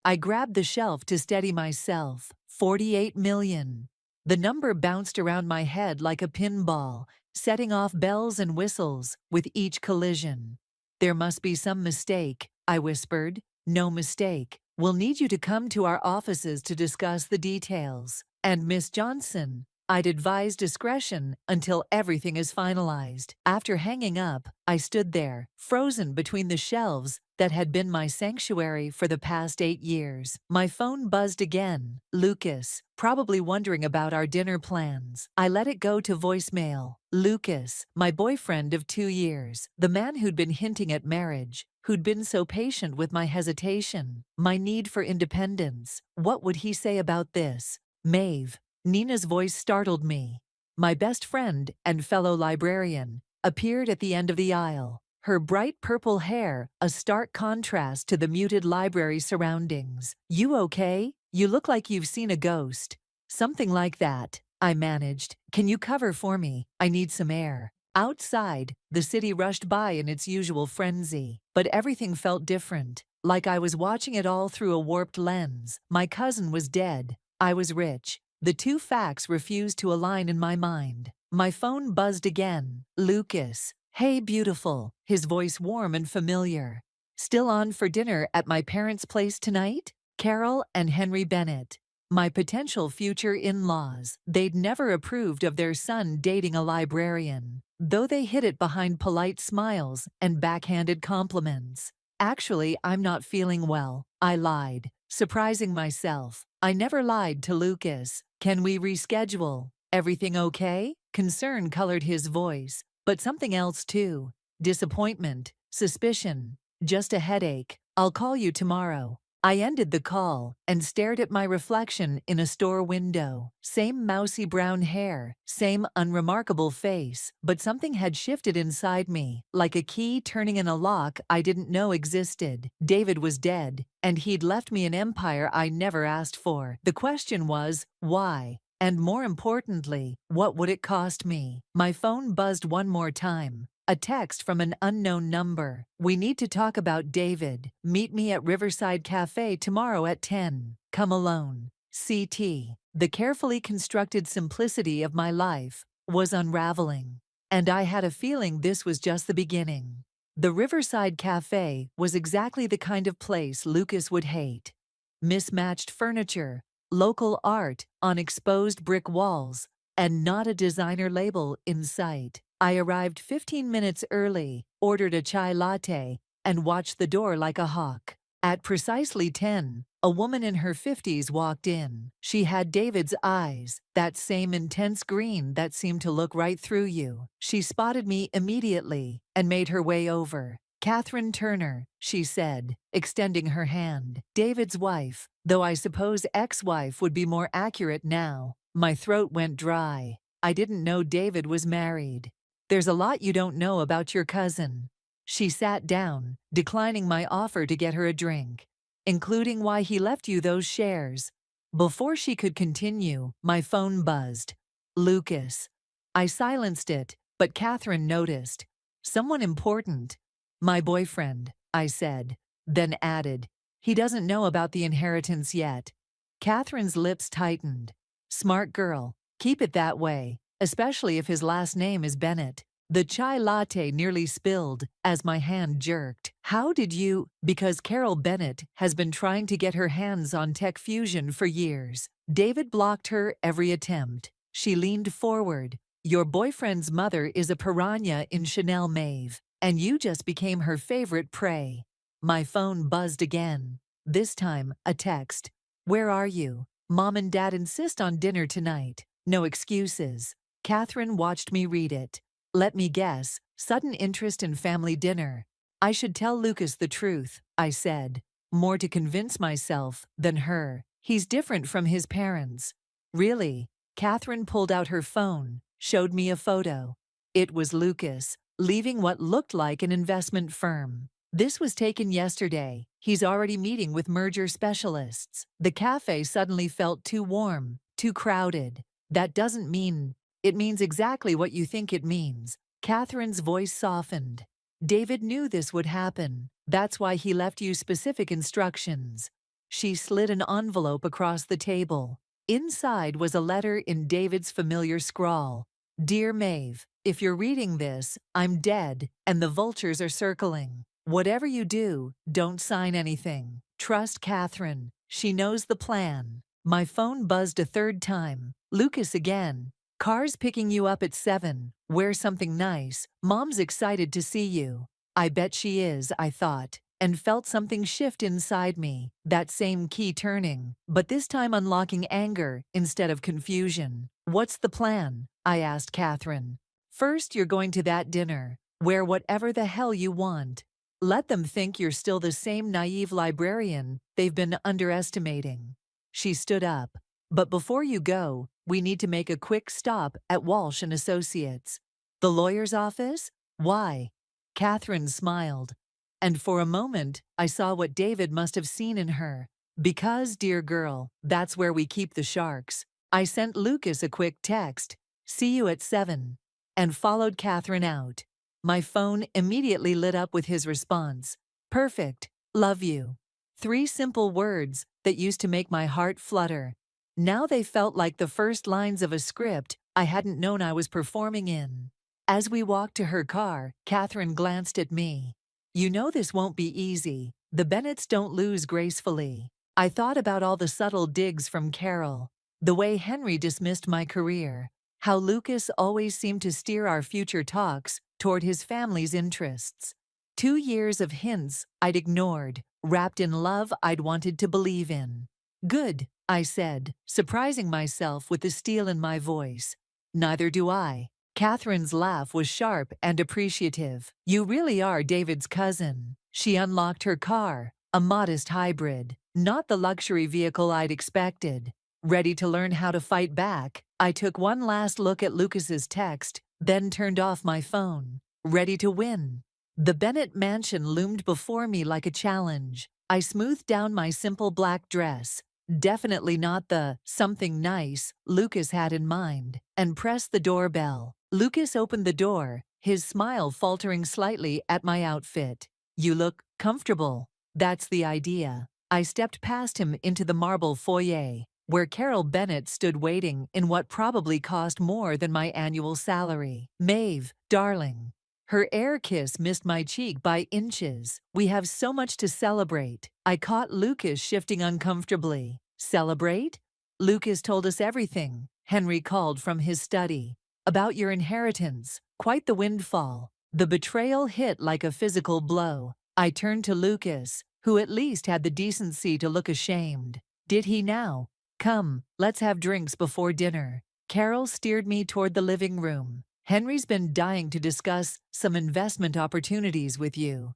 I grabbed the shelf to steady myself. $48 million. The number bounced around my head like a pinball, setting off bells and whistles with each collision. There must be some mistake, I whispered. No mistake. We'll need you to come to our offices to discuss the details. And Miss Johnson, I'd advise discretion until everything is finalized. After hanging up, I stood there, frozen between the shelves that had been my sanctuary for the past 8 years. My phone buzzed again. Lucas, probably wondering about our dinner plans. I let it go to voicemail. Lucas, my boyfriend of 2 years, the man who'd been hinting at marriage, who'd been so patient with my hesitation, my need for independence. What would he say about this? Maeve. Nina's voice startled me. My best friend and fellow librarian appeared at the end of the aisle. Her bright purple hair, a stark contrast to the muted library surroundings. You okay? You look like you've seen a ghost. Something like that, I managed. Can you cover for me? I need some air. Outside, the city rushed by in its usual frenzy, but everything felt different, like I was watching it all through a warped lens. My cousin was dead. I was rich. The two facts refused to align in my mind. My phone buzzed again. Lucas. Hey, beautiful. His voice warm and familiar. Still on for dinner at my parents' place tonight? Carol and Henry Bennett. My potential future in-laws. They'd never approved of their son dating a librarian, though they hid it behind polite smiles and backhanded compliments. Actually, I'm not feeling well. I lied, surprising myself. I never lied to Lucas. Can we reschedule? Everything okay? Concern colored his voice, but something else too. Disappointment, suspicion, just a headache. I'll call you tomorrow. I ended the call and stared at my reflection in a store window. Same mousy brown hair, same unremarkable face, but something had shifted inside me, like a key turning in a lock I didn't know existed. David was dead, and he'd left me an empire I never asked for. The question was, why? And more importantly, what would it cost me? My phone buzzed one more time. A text from an unknown number. We need to talk about David. Meet me at Riverside Cafe tomorrow at 10. Come alone. CT. The carefully constructed simplicity of my life was unraveling. And I had a feeling this was just the beginning. The Riverside Cafe was exactly the kind of place Lucas would hate. Mismatched furniture, local art on exposed brick walls, and not a designer label in sight. I arrived 15 minutes early, ordered a chai latte, and watched the door like a hawk. At precisely 10, a woman in her 50s walked in. She had David's eyes, that same intense green that seemed to look right through you. She spotted me immediately and made her way over. "Catherine Turner," she said, extending her hand. "David's wife, though I suppose ex-wife would be more accurate now." My throat went dry. I didn't know David was married. "There's a lot you don't know about your cousin." She sat down, declining my offer to get her a drink, including why he left you those shares. Before she could continue, my phone buzzed. Lucas. I silenced it, but Catherine noticed. "Someone important." "My boyfriend," I said, then added, "He doesn't know about the inheritance yet." Catherine's lips tightened. "Smart girl. Keep it that way, especially if his last name is Bennett." The chai latte nearly spilled as my hand jerked. "How did you—" "Because Carol Bennett has been trying to get her hands on Tech Fusion for years." David blocked her every attempt. She leaned forward. "Your boyfriend's mother is a piranha in Chanel Mauve, and you just became her favorite prey." My phone buzzed again. This time, a text. "Where are you? Mom and Dad insist on dinner tonight. No excuses." Catherine watched me read it. "Let me guess, sudden interest in family dinner." "I should tell Lucas the truth," I said, more to convince myself than her. "He's different from his parents." "Really?" Catherine pulled out her phone, showed me a photo. It was Lucas, leaving what looked like an investment firm. "This was taken yesterday. He's already meeting with merger specialists." The cafe suddenly felt too warm, too crowded. "That doesn't mean—" "It means exactly what you think it means." Catherine's voice softened. "David knew this would happen. That's why he left you specific instructions." She slid an envelope across the table. Inside was a letter in David's familiar scrawl. "Dear Maeve, if you're reading this, I'm dead, and the vultures are circling. Whatever you do, don't sign anything. Trust Catherine. She knows the plan." My phone buzzed a third time. Lucas again. "Car's picking you up at 7. Wear something nice. Mom's excited to see you." I bet she is, I thought, and felt something shift inside me, that same key turning, but this time unlocking anger instead of confusion. "What's the plan?" I asked Catherine. "First, you're going to that dinner. Wear whatever the hell you want. Let them think you're still the same naive librarian they've been underestimating." She stood up. "But before you go, we need to make a quick stop at Walsh and Associates." "The lawyer's office? Why?" Catherine smiled. And for a moment, I saw what David must have seen in her. "Because, dear girl, that's where we keep the sharks." I sent Lucas a quick text, "See you at 7, and followed Catherine out. My phone immediately lit up with his response. "Perfect. Love you." 3 simple words that used to make my heart flutter. Now they felt like the first lines of a script I hadn't known I was performing in. As we walked to her car, Catherine glanced at me. "You know this won't be easy. The Bennetts don't lose gracefully." I thought about all the subtle digs from Carol, the way Henry dismissed my career, how Lucas always seemed to steer our future talks toward his family's interests. 2 years of hints I'd ignored, wrapped in love I'd wanted to believe in. "Good," I said, surprising myself with the steel in my voice. Neither do I. Catherine's laugh was sharp and appreciative. You really are David's cousin. She unlocked her car, a modest hybrid, not the luxury vehicle I'd expected. Ready to learn how to fight back, I took one last look at Lucas's text, then turned off my phone. Ready to win. The Bennett mansion loomed before me like a challenge. I smoothed down my simple black dress, definitely not the something nice Lucas had in mind, and pressed the doorbell. Lucas opened the door, his smile faltering slightly at my outfit. You look comfortable. That's the idea. I stepped past him into the marble foyer, where Carol Bennett stood waiting in what probably cost more than my annual salary. Maeve, darling. Her air kiss missed my cheek by inches. We have so much to celebrate. I caught Lucas shifting uncomfortably. Celebrate? Lucas told us everything, Henry called from his study. About your inheritance. Quite the windfall. The betrayal hit like a physical blow. I turned to Lucas, who at least had the decency to look ashamed. Did he now? Come, let's have drinks before dinner. Carol steered me toward the living room. Henry's been dying to discuss some investment opportunities with you.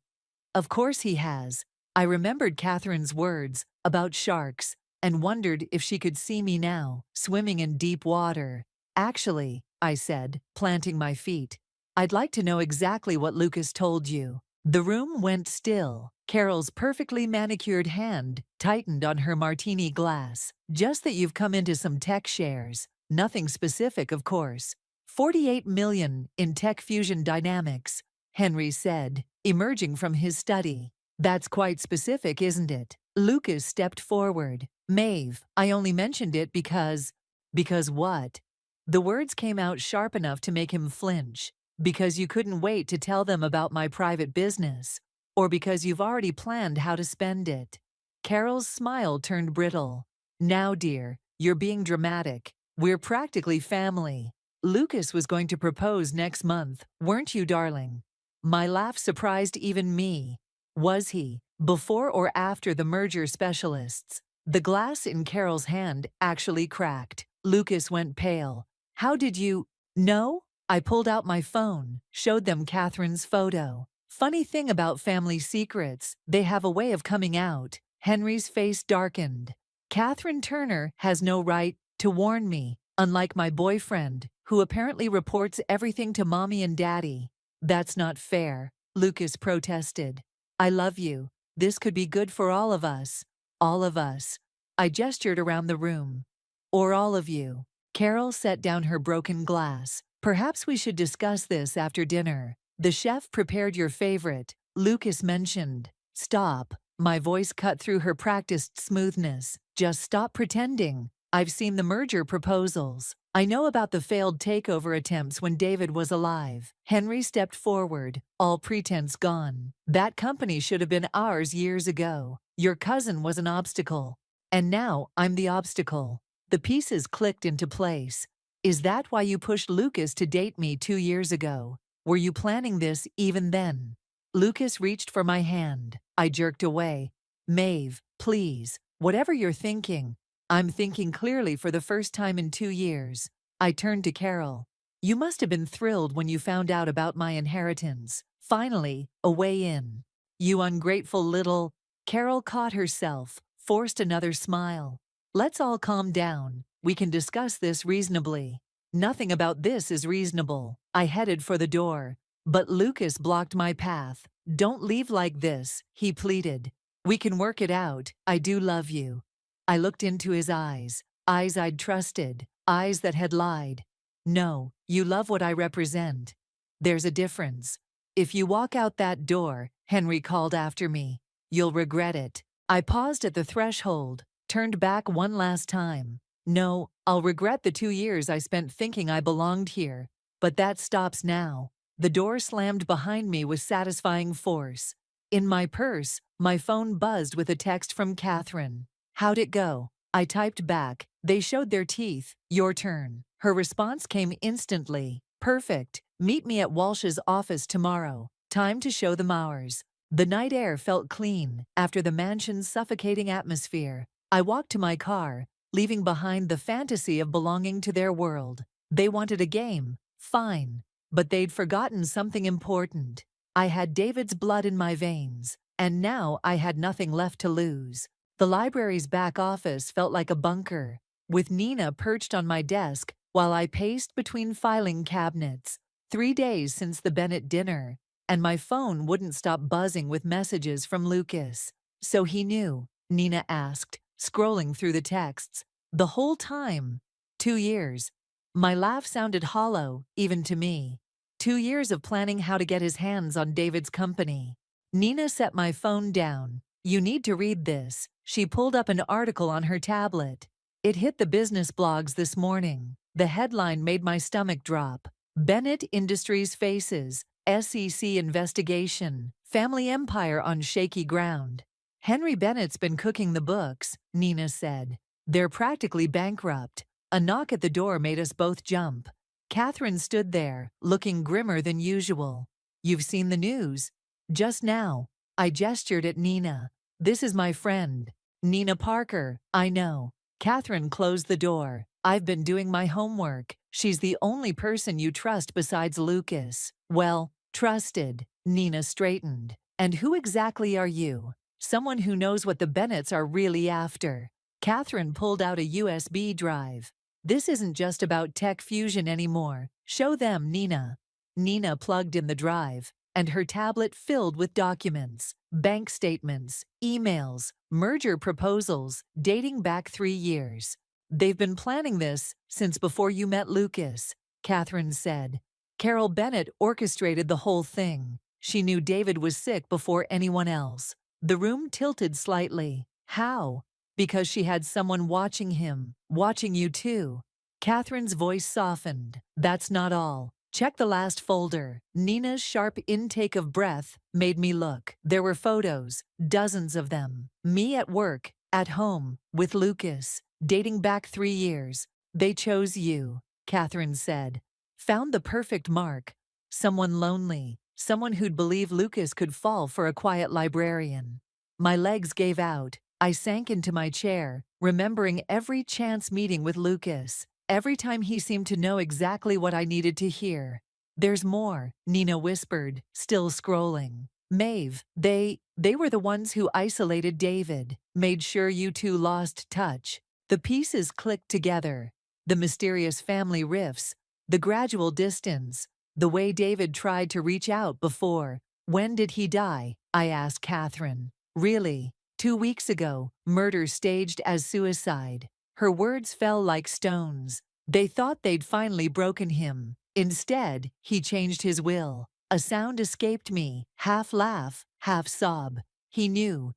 Of course he has. I remembered Catherine's words about sharks and wondered if she could see me now, swimming in deep water. Actually, I said, planting my feet, I'd like to know exactly what Lucas told you. The room went still. Carol's perfectly manicured hand tightened on her martini glass. Just that you've come into some tech shares. Nothing specific, of course. 48 million in Tech Fusion Dynamics, Henry said, emerging from his study. That's quite specific, isn't it? Lucas stepped forward. Maeve, I only mentioned it because… Because what? The words came out sharp enough to make him flinch. Because you couldn't wait to tell them about my private business. Or because you've already planned how to spend it. Carol's smile turned brittle. Now, dear, you're being dramatic. We're practically family. Lucas was going to propose next month, weren't you, darling? My laugh surprised even me. Was he? Before or after the merger specialists? The glass in Carol's hand actually cracked. Lucas went pale. How did you… know? I pulled out my phone, showed them Catherine's photo. Funny thing about family secrets, they have a way of coming out. Henry's face darkened. Catherine Turner has no right to warn me, unlike my boyfriend, who apparently reports everything to mommy and daddy. That's not fair, Lucas protested. I love you. This could be good for all of us. All of us. I gestured around the room. Or all of you. Carol set down her broken glass. Perhaps we should discuss this after dinner. The chef prepared your favorite, Lucas mentioned. Stop. My voice cut through her practiced smoothness. Just stop pretending. I've seen the merger proposals. I know about the failed takeover attempts when David was alive. Henry stepped forward, all pretense gone. That company should have been ours years ago. Your cousin was an obstacle. And now I'm the obstacle. The pieces clicked into place. Is that why you pushed Lucas to date me 2 years ago? Were you planning this even then? Lucas reached for my hand. I jerked away. Maeve, please, whatever you're thinking. I'm thinking clearly for the first time in 2 years. I turned to Carol. You must have been thrilled when you found out about my inheritance. Finally, a way in. You ungrateful little… Carol caught herself, forced another smile. Let's all calm down. We can discuss this reasonably. Nothing about this is reasonable. I headed for the door, but Lucas blocked my path. Don't leave like this, he pleaded. We can work it out. I do love you. I looked into his eyes I'd trusted, eyes that had lied. No, you love what I represent. There's a difference. If you walk out that door, Henry called after me, you'll regret it. I paused at the threshold, turned back one last time. No, I'll regret the 2 years I spent thinking I belonged here. But that stops now. The door slammed behind me with satisfying force. In my purse, my phone buzzed with a text from Catherine. How'd it go? I typed back. They showed their teeth. Your turn. Her response came instantly. Perfect. Meet me at Walsh's office tomorrow. Time to show them ours. The night air felt clean after the mansion's suffocating atmosphere. I walked to my car, leaving behind the fantasy of belonging to their world. They wanted a game, fine, but they'd forgotten something important. I had David's blood in my veins, and now I had nothing left to lose. The library's back office felt like a bunker, with Nina perched on my desk while I paced between filing cabinets. 3 days since the Bennett dinner, and my phone wouldn't stop buzzing with messages from Lucas. So he knew, Nina asked, scrolling through the texts. The whole time. 2 years. My laugh sounded hollow, even to me. 2 years of planning how to get his hands on David's company. Nina set my phone down. You need to read this. She pulled up an article on her tablet. It hit the business blogs this morning. The headline made my stomach drop. Bennett Industries faces SEC investigation. Family empire on shaky ground. Henry Bennett's been cooking the books, Nina said. They're practically bankrupt. A knock at the door made us both jump. Catherine stood there, looking grimmer than usual. You've seen the news? Just now. I gestured at Nina. This is my friend. Nina Parker, I know. Catherine closed the door. I've been doing my homework. She's the only person you trust besides Lucas. Well, trusted. Nina straightened. And who exactly are you? Someone who knows what the Bennetts are really after. Catherine pulled out a USB drive. This isn't just about tech fusion anymore. Show them, Nina. Nina plugged in the drive, and her tablet filled with documents, bank statements, emails, merger proposals dating back 3 years. They've been planning this since before you met Lucas, Catherine said. Carol Bennett orchestrated the whole thing. She knew David was sick before anyone else. The room tilted slightly. How? Because she had someone watching him, watching you too. Catherine's voice softened. That's not all. Check the last folder. Nina's sharp intake of breath made me look. There were photos, dozens of them. Me at work, at home, with Lucas, dating back 3 years. They chose you, Catherine said. Found the perfect mark. Someone lonely, someone who'd believe Lucas could fall for a quiet librarian. My legs gave out. I sank into my chair, remembering every chance meeting with Lucas, every time he seemed to know exactly what I needed to hear. There's more, Nina whispered, still scrolling. Maeve, they were the ones who isolated David, made sure you two lost touch. The pieces clicked together. The mysterious family rifts, the gradual distance, the way David tried to reach out before. When did he die? I asked Catherine. Really? 2 weeks ago, murder staged as suicide. Her words fell like stones. They thought they'd finally broken him. Instead, he changed his will. A sound escaped me, half laugh, half sob. He knew,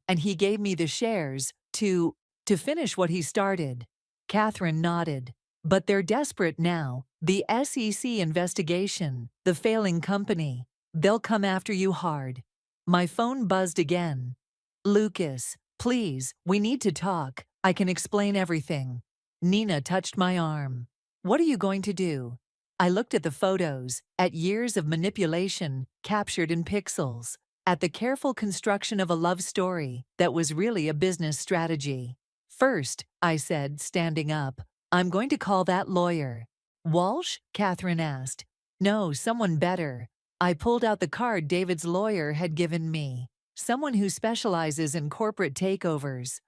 and he gave me the shares to finish what he started. Catherine nodded. But they're desperate now. The SEC investigation, the failing company. They'll come after you hard. My phone buzzed again. Lucas, please, we need to talk. I can explain everything. Nina touched my arm. What are you going to do? I looked at the photos, at years of manipulation captured in pixels, at the careful construction of a love story that was really a business strategy. First, I said, standing up, I'm going to call that lawyer. Walsh? Catherine asked. No, someone better. I pulled out the card David's lawyer had given me. Someone who specializes in corporate takeovers.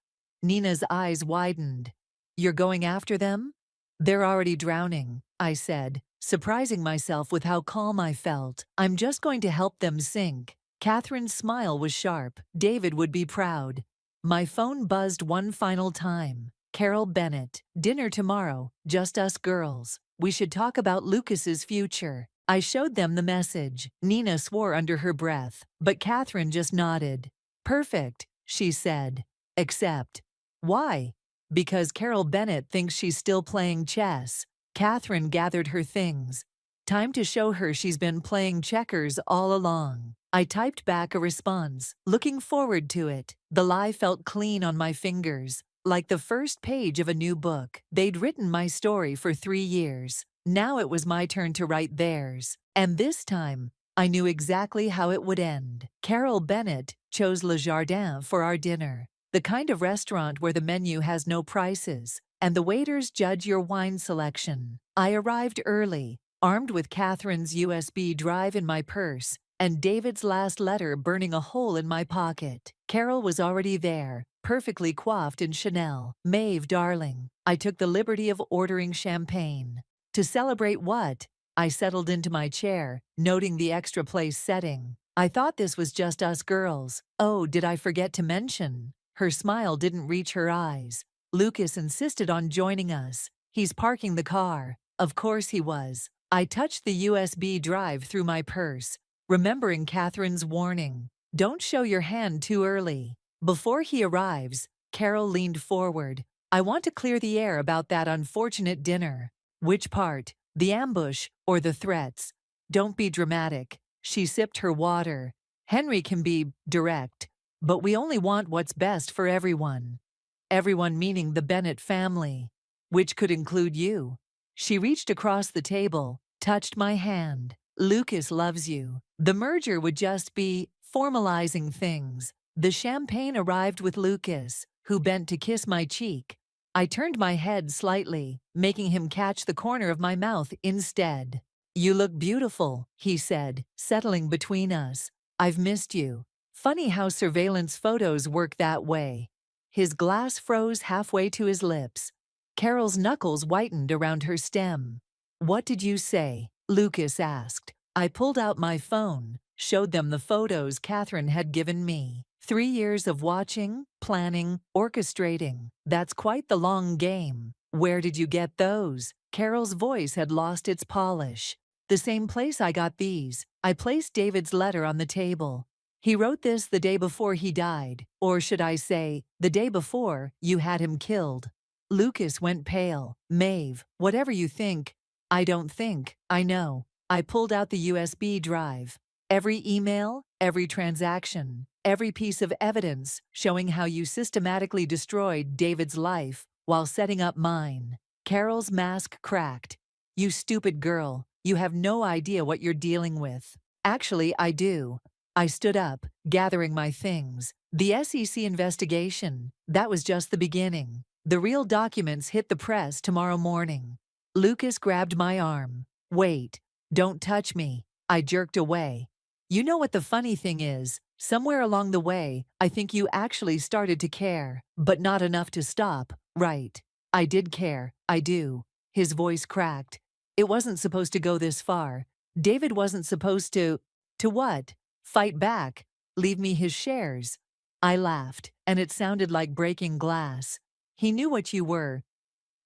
Nina's eyes widened. You're going after them? They're already drowning, I said, surprising myself with how calm I felt. I'm just going to help them sink. Catherine's smile was sharp. David would be proud. My phone buzzed one final time. Carol Bennett, dinner tomorrow, just us girls. We should talk about Lucas's future. I showed them the message. Nina swore under her breath, but Catherine just nodded. Perfect, she said. Except, why? Because Carol Bennett thinks she's still playing chess. Catherine gathered her things. Time to show her she's been playing checkers all along. I typed back a response, looking forward to it. The lie felt clean on my fingers, like the first page of a new book. They'd written my story for 3 years. Now it was my turn to write theirs. And this time, I knew exactly how it would end. Carol Bennett chose Le Jardin for our dinner, the kind of restaurant where the menu has no prices, and the waiters judge your wine selection. I arrived early, armed with Catherine's USB drive in my purse and David's last letter burning a hole in my pocket. Carol was already there, perfectly coiffed in Chanel. Maeve, darling, I took the liberty of ordering champagne. To celebrate what? I settled into my chair, noting the extra place setting. I thought this was just us girls. Oh, did I forget to mention? Her smile didn't reach her eyes. Lucas insisted on joining us. He's parking the car. Of course he was. I touched the USB drive through my purse, remembering Catherine's warning. Don't show your hand too early. Before he arrives, Carol leaned forward. I want to clear the air about that unfortunate dinner. Which part? The ambush or the threats? Don't be dramatic. She sipped her water. Henry can be direct, but we only want what's best for everyone. Everyone meaning the Bennett family, which could include you. She reached across the table, touched my hand. Lucas loves you. The merger would just be formalizing things. The champagne arrived with Lucas, who bent to kiss my cheek. I turned my head slightly, making him catch the corner of my mouth instead. You look beautiful, he said, settling between us. I've missed you. Funny how surveillance photos work that way. His glass froze halfway to his lips. Carol's knuckles whitened around her stem. What did you say? Lucas asked. I pulled out my phone, showed them the photos Catherine had given me. 3 years of watching, planning, orchestrating. That's quite the long game. Where did you get those? Carol's voice had lost its polish. The same place I got these. I placed David's letter on the table. He wrote this the day before he died, or should I say, the day before you had him killed. Lucas went pale. Maeve, whatever you think. I don't think, I know. I pulled out the USB drive. Every email, every transaction, every piece of evidence showing how you systematically destroyed David's life while setting up mine. Carol's mask cracked. You stupid girl, you have no idea what you're dealing with. Actually, I do. I stood up, gathering my things. The SEC investigation, that was just the beginning. The real documents hit the press tomorrow morning. Lucas grabbed my arm. Wait, don't touch me. I jerked away. You know what the funny thing is? Somewhere along the way, I think you actually started to care, but not enough to stop, right? I did care, I do. His voice cracked. It wasn't supposed to go this far. David wasn't supposed to… To what? Fight back. Leave me his shares. I laughed, and it sounded like breaking glass. He knew what you were.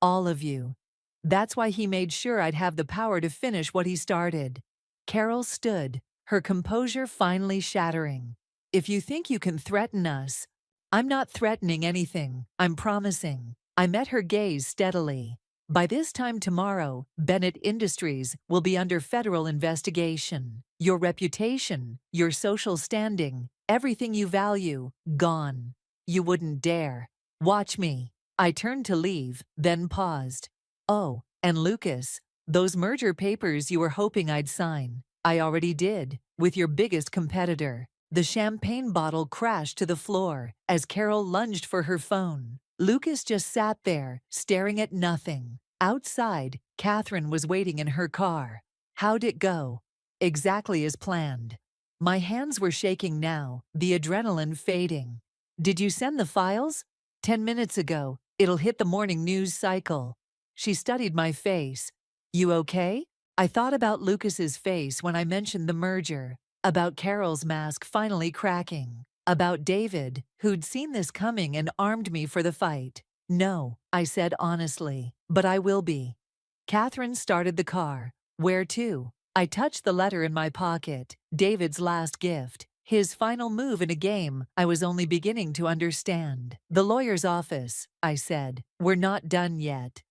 All of you. That's why he made sure I'd have the power to finish what he started. Carol stood, her composure finally shattering. If you think you can threaten us… I'm not threatening anything, I'm promising. I met her gaze steadily. By this time tomorrow, Bennett Industries will be under federal investigation. Your reputation, your social standing, everything you value, gone. You wouldn't dare. Watch me. I turned to leave, then paused. Oh, and Lucas, those merger papers you were hoping I'd sign, I already did, with your biggest competitor. The champagne bottle crashed to the floor as Carol lunged for her phone. Lucas just sat there, staring at nothing. Outside, Catherine was waiting in her car. How'd it go? Exactly as planned. My hands were shaking now, the adrenaline fading. Did you send the files? 10 minutes ago. It'll hit the morning news cycle. She studied my face. You okay? I thought about Lucas's face when I mentioned the merger, about Carol's mask finally cracking, about David, who'd seen this coming and armed me for the fight. No, I said honestly, but I will be. Catherine started the car. Where to? I touched the letter in my pocket, David's last gift. His final move in a game I was only beginning to understand. The lawyer's office, I said. We're not done yet.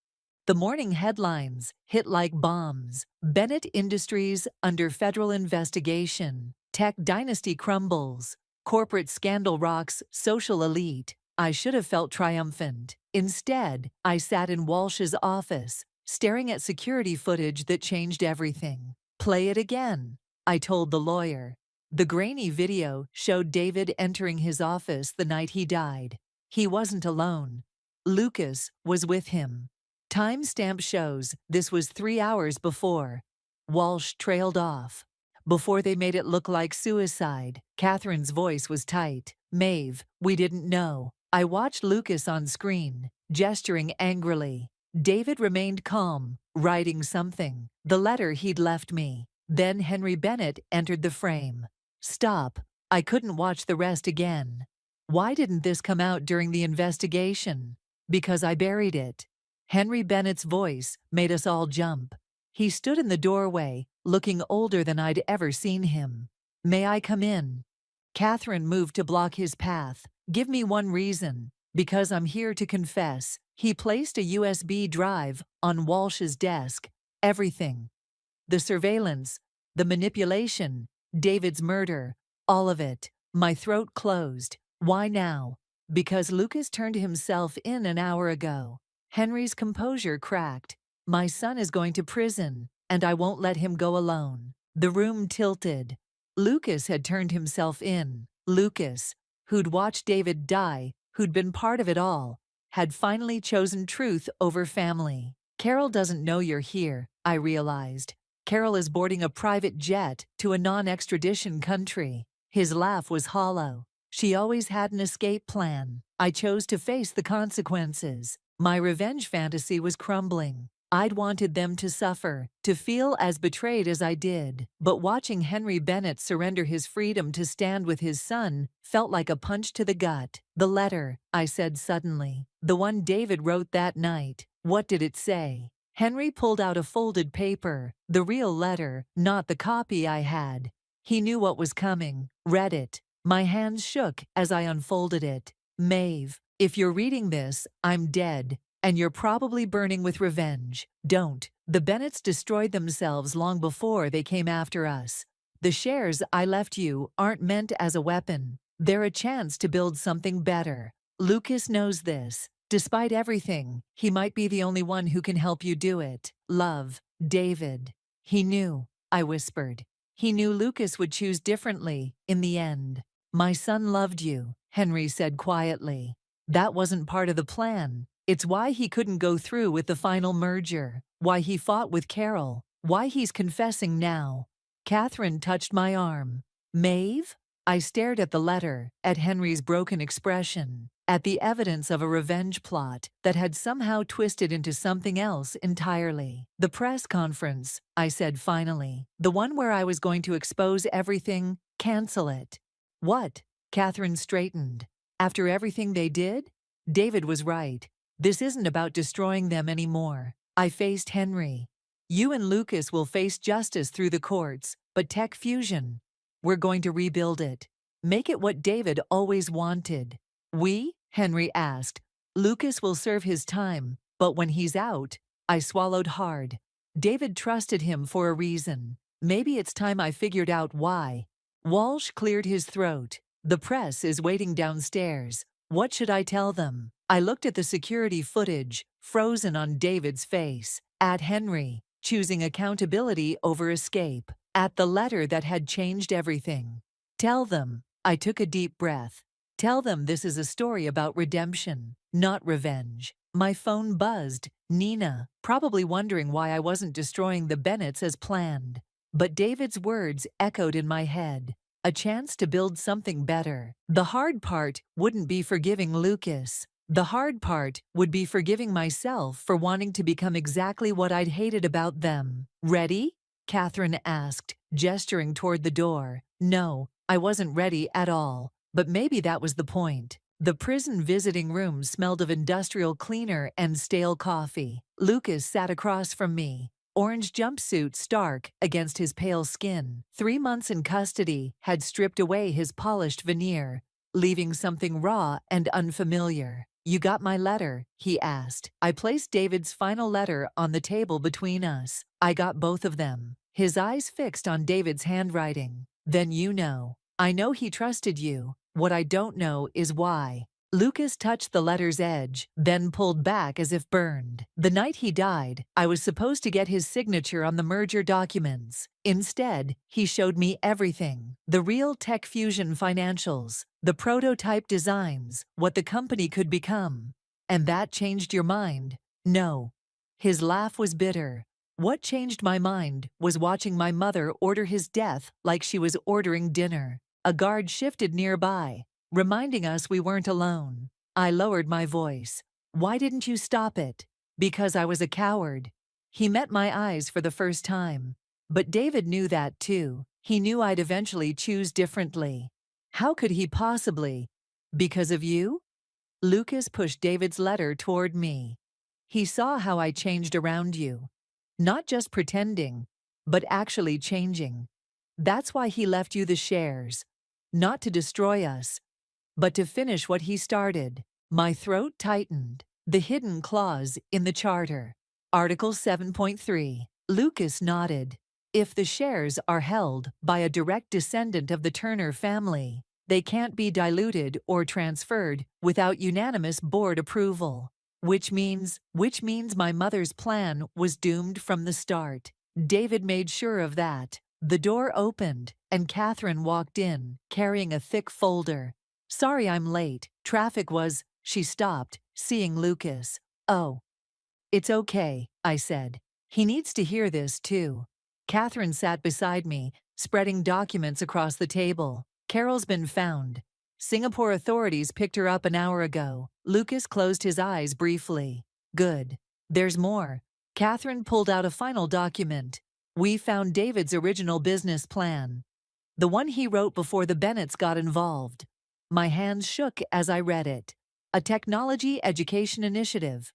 The morning headlines hit like bombs. Bennett Industries under federal investigation. Tech dynasty crumbles. Corporate scandal rocks social elite. I should have felt triumphant. Instead, I sat in Walsh's office, staring at security footage that changed everything. Play it again, I told the lawyer. The grainy video showed David entering his office the night he died. He wasn't alone. Lucas was with him. Timestamp shows this was 3 hours before. Walsh trailed off. Before they made it look like suicide, Catherine's voice was tight. Maeve, we didn't know. I watched Lucas on screen, gesturing angrily. David remained calm, writing something. The letter he'd left me. Then Henry Bennett entered the frame. Stop. I couldn't watch the rest again. Why didn't this come out during the investigation? Because I buried it. Henry Bennett's voice made us all jump. He stood in the doorway, looking older than I'd ever seen him. May I come in? Catherine moved to block his path. Give me one reason. Because I'm here to confess. He placed a USB drive on Walsh's desk. Everything. The surveillance, the manipulation, David's murder, all of it. My throat closed. Why now? Because Lucas turned himself in an hour ago. Henry's composure cracked. My son is going to prison, and I won't let him go alone. The room tilted. Lucas had turned himself in. Lucas, who'd watched David die, who'd been part of it all, had finally chosen truth over family. Carol doesn't know you're here, I realized. Carol is boarding a private jet to a non-extradition country. His laugh was hollow. She always had an escape plan. I chose to face the consequences. My revenge fantasy was crumbling. I'd wanted them to suffer, to feel as betrayed as I did. But watching Henry Bennett surrender his freedom to stand with his son felt like a punch to the gut. The letter, I said suddenly. The one David wrote that night. What did it say? Henry pulled out a folded paper, the real letter, not the copy I had. He knew what was coming, read it. My hands shook as I unfolded it. Maeve, if you're reading this, I'm dead, and you're probably burning with revenge. Don't. The Bennetts destroyed themselves long before they came after us. The shares I left you aren't meant as a weapon. They're a chance to build something better. Lucas knows this. Despite everything, he might be the only one who can help you do it. Love, David. He knew, I whispered. He knew Lucas would choose differently in the end. My son loved you, Henry said quietly. That wasn't part of the plan. It's why he couldn't go through with the final merger, why he fought with Carol, why he's confessing now. Catherine touched my arm. Maeve? I stared at the letter, at Henry's broken expression, at the evidence of a revenge plot that had somehow twisted into something else entirely. The press conference, I said finally, the one where I was going to expose everything, cancel it. What? Catherine straightened. After everything they did? David was right. This isn't about destroying them anymore. I faced Henry. You and Lucas will face justice through the courts, but Tech Fusion, we're going to rebuild it. Make it what David always wanted. We? Henry asked. Lucas will serve his time, but when he's out, I swallowed hard. David trusted him for a reason. Maybe it's time I figured out why. Walsh cleared his throat. The press is waiting downstairs. What should I tell them? I looked at the security footage, frozen on David's face, at Henry, choosing accountability over escape, at the letter that had changed everything. Tell them, I took a deep breath. Tell them this is a story about redemption, not revenge. My phone buzzed. Nina, probably wondering why I wasn't destroying the Bennetts as planned. But David's words echoed in my head. A chance to build something better. The hard part wouldn't be forgiving Lucas. The hard part would be forgiving myself for wanting to become exactly what I'd hated about them. Ready? Catherine asked, gesturing toward the door. No, I wasn't ready at all. But maybe that was the point. The prison visiting room smelled of industrial cleaner and stale coffee. Lucas sat across from me. Orange jumpsuit stark against his pale skin. 3 months in custody had stripped away his polished veneer, leaving something raw and unfamiliar. You got my letter? He asked. I placed David's final letter on the table between us. I got both of them. His eyes fixed on David's handwriting. Then you know. I know he trusted you. What I don't know is why. Lucas touched the letter's edge, then pulled back as if burned. The night he died, I was supposed to get his signature on the merger documents. Instead, he showed me everything. The real Tech Fusion financials, the prototype designs, what the company could become. And that changed your mind? No. His laugh was bitter. What changed my mind was watching my mother order his death like she was ordering dinner. A guard shifted nearby, reminding us we weren't alone. I lowered my voice. Why didn't you stop it? Because I was a coward. He met my eyes for the first time. But David knew that too. He knew I'd eventually choose differently. How could he possibly? Because of you? Lucas pushed David's letter toward me. He saw how I changed around you. Not just pretending, but actually changing. That's why he left you the shares. Not to destroy us, but to finish what he started. My throat tightened. The hidden clause in the charter. Article 7.3. Lucas nodded. If the shares are held by a direct descendant of the Turner family, they can't be diluted or transferred without unanimous board approval. Which means my mother's plan was doomed from the start. David made sure of that. The door opened, and Catherine walked in, carrying a thick folder. Sorry I'm late. Traffic was. She stopped, seeing Lucas. Oh. It's okay, I said. He needs to hear this too. Catherine sat beside me, spreading documents across the table. Carol's been found. Singapore authorities picked her up an hour ago. Lucas closed his eyes briefly. Good. There's more. Catherine pulled out a final document. We found David's original business plan. The one he wrote before the Bennetts got involved. My hands shook as I read it. A technology education initiative.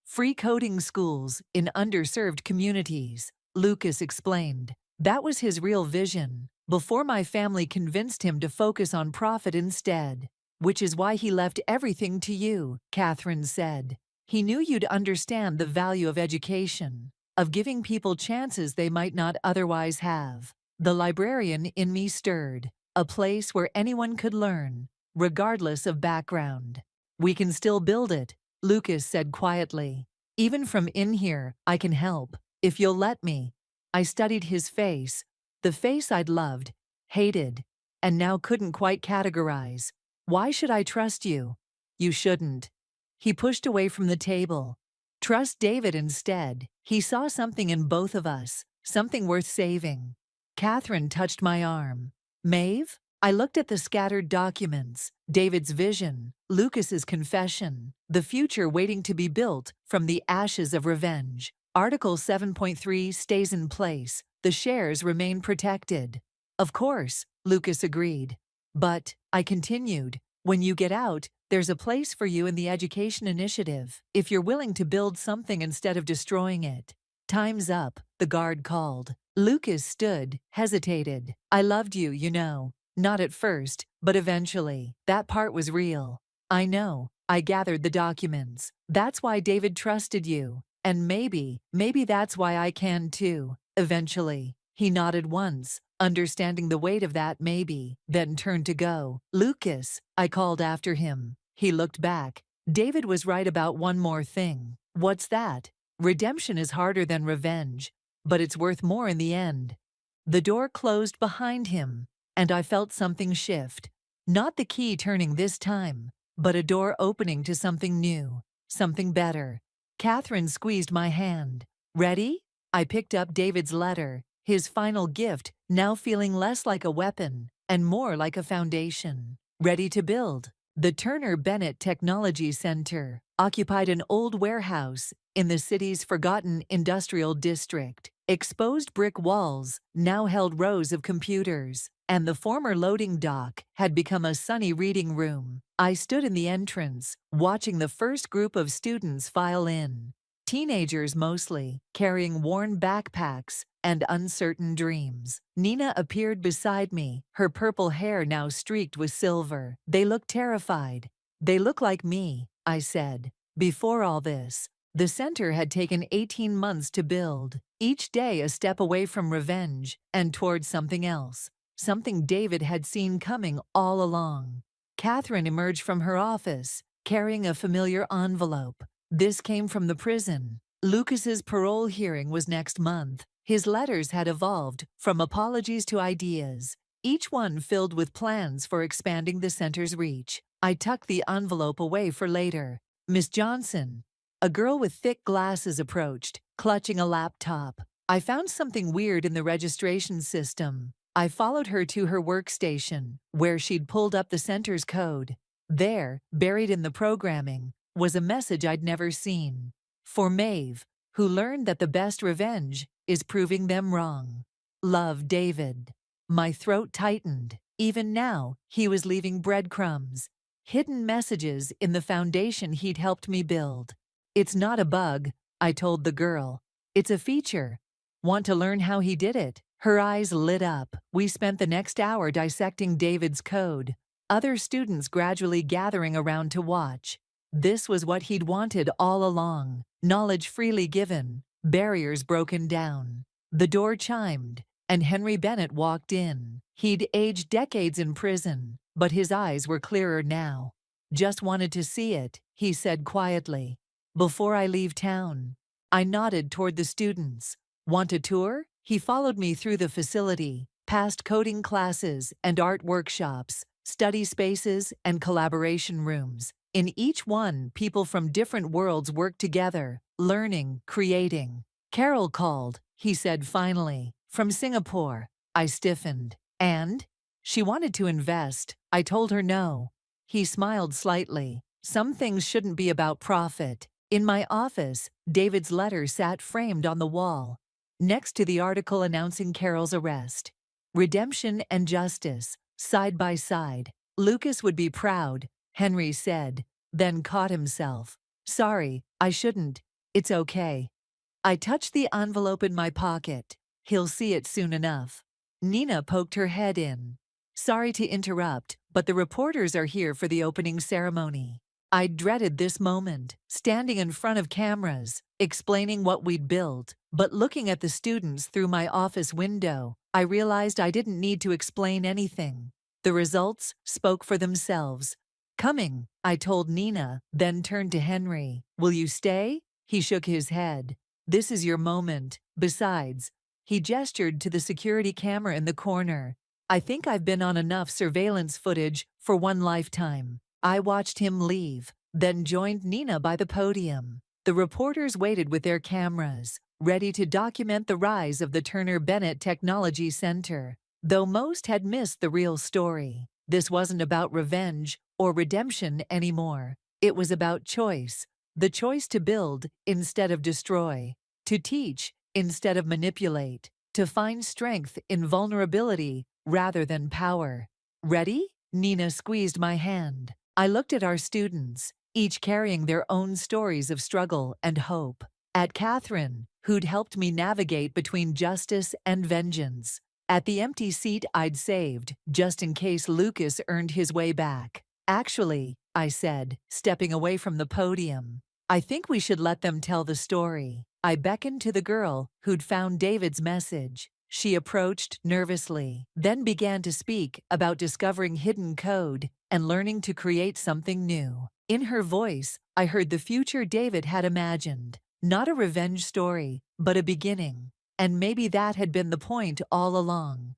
Free coding schools in underserved communities, Lucas explained. That was his real vision, before my family convinced him to focus on profit instead. Which is why he left everything to you, Catherine said. He knew you'd understand the value of education, of giving people chances they might not otherwise have. The librarian in me stirred, a place where anyone could learn, regardless of background. We can still build it, Lucas said quietly. Even from in here, I can help, if you'll let me. I studied his face, the face I'd loved, hated, and now couldn't quite categorize. Why should I trust you? You shouldn't. He pushed away from the table. Trust David instead. He saw something in both of us, something worth saving. Catherine touched my arm. Maeve? I looked at the scattered documents, David's vision, Lucas's confession, the future waiting to be built from the ashes of revenge. Article 7.3 stays in place. The shares remain protected. Of course, Lucas agreed. But, I continued, when you get out, there's a place for you in the education initiative, if you're willing to build something instead of destroying it. Time's up, the guard called. Lucas stood, hesitated. I loved you, you know. Not at first, but eventually. That part was real. I know. I gathered the documents. That's why David trusted you. And maybe that's why I can too. Eventually. He nodded once, understanding the weight of that maybe, then turned to go. Lucas, I called after him. He looked back. David was right about one more thing. What's that? Redemption is harder than revenge, but it's worth more in the end. The door closed behind him, and I felt something shift. Not the key turning this time, but a door opening to something new, something better. Catherine squeezed my hand. Ready? I picked up David's letter, his final gift, now feeling less like a weapon and more like a foundation. Ready to build. The Turner Bennett Technology Center occupied an old warehouse in the city's forgotten industrial district. Exposed brick walls now held rows of computers, and the former loading dock had become a sunny reading room. I stood in the entrance, watching the first group of students file in. Teenagers mostly, carrying worn backpacks and uncertain dreams. Nina appeared beside me, her purple hair now streaked with silver. They looked terrified. They look like me, I said. Before all this, the center had taken 18 months to build, each day a step away from revenge and towards something else, something David had seen coming all along. Catherine emerged from her office, carrying a familiar envelope. This came from the prison. Lucas's parole hearing was next month. His letters had evolved from apologies to ideas, each one filled with plans for expanding the center's reach. I tucked the envelope away for later. Miss Johnson, A girl with thick glasses approached, clutching a laptop. I found something weird in the registration system. I followed her to her workstation, where she'd pulled up the center's code. There, buried in the programming, was a message I'd never seen. For Maeve, who learned that the best revenge is proving them wrong. Love, David. My throat tightened. Even now, he was leaving breadcrumbs, hidden messages in the foundation he'd helped me build. It's not a bug, I told the girl. It's a feature. Want to learn how he did it? Her eyes lit up. We spent the next hour dissecting David's code, other students gradually gathering around to watch. This was what he'd wanted all along. Knowledge freely given, barriers broken down. The door chimed, and Henry Bennett walked in. He'd aged decades in prison, but his eyes were clearer now. Just wanted to see it, he said quietly. Before I leave town. I nodded toward the students. Want a tour? He followed me through the facility, past coding classes and art workshops, study spaces and collaboration rooms. In each one, people from different worlds worked together, learning, creating. Carol called, he said finally, from Singapore. I stiffened. And? She wanted to invest. I told her no. He smiled slightly. Some things shouldn't be about profit. In my office, David's letter sat framed on the wall, next to the article announcing Carol's arrest. Redemption and justice, side by side. Lucas would be proud, Henry said, then caught himself. Sorry, I shouldn't. It's okay. I touched the envelope in my pocket. He'll see it soon enough. Nina poked her head in. Sorry to interrupt, but the reporters are here for the opening ceremony. I dreaded this moment, standing in front of cameras, explaining what we'd built, but looking at the students through my office window, I realized I didn't need to explain anything. The results spoke for themselves. Coming, I told Nina, then turned to Henry. Will you stay? He shook his head. This is your moment. Besides, he gestured to the security camera in the corner. I think I've been on enough surveillance footage for one lifetime. I watched him leave, then joined Nina by the podium. The reporters waited with their cameras, ready to document the rise of the Turner Bennett Technology Center. Though most had missed the real story, this wasn't about revenge or redemption anymore. It was about choice. The choice to build instead of destroy, to teach instead of manipulate, to find strength in vulnerability rather than power. Ready? Nina squeezed my hand. I looked at our students, each carrying their own stories of struggle and hope. At Catherine, who'd helped me navigate between justice and vengeance. At the empty seat I'd saved, just in case Lucas earned his way back. Actually, I said, stepping away from the podium, I think we should let them tell the story. I beckoned to the girl who'd found David's message. She approached nervously, then began to speak about discovering hidden code and learning to create something new. In her voice, I heard the future David had imagined. Not a revenge story, but a beginning. And maybe that had been the point all along.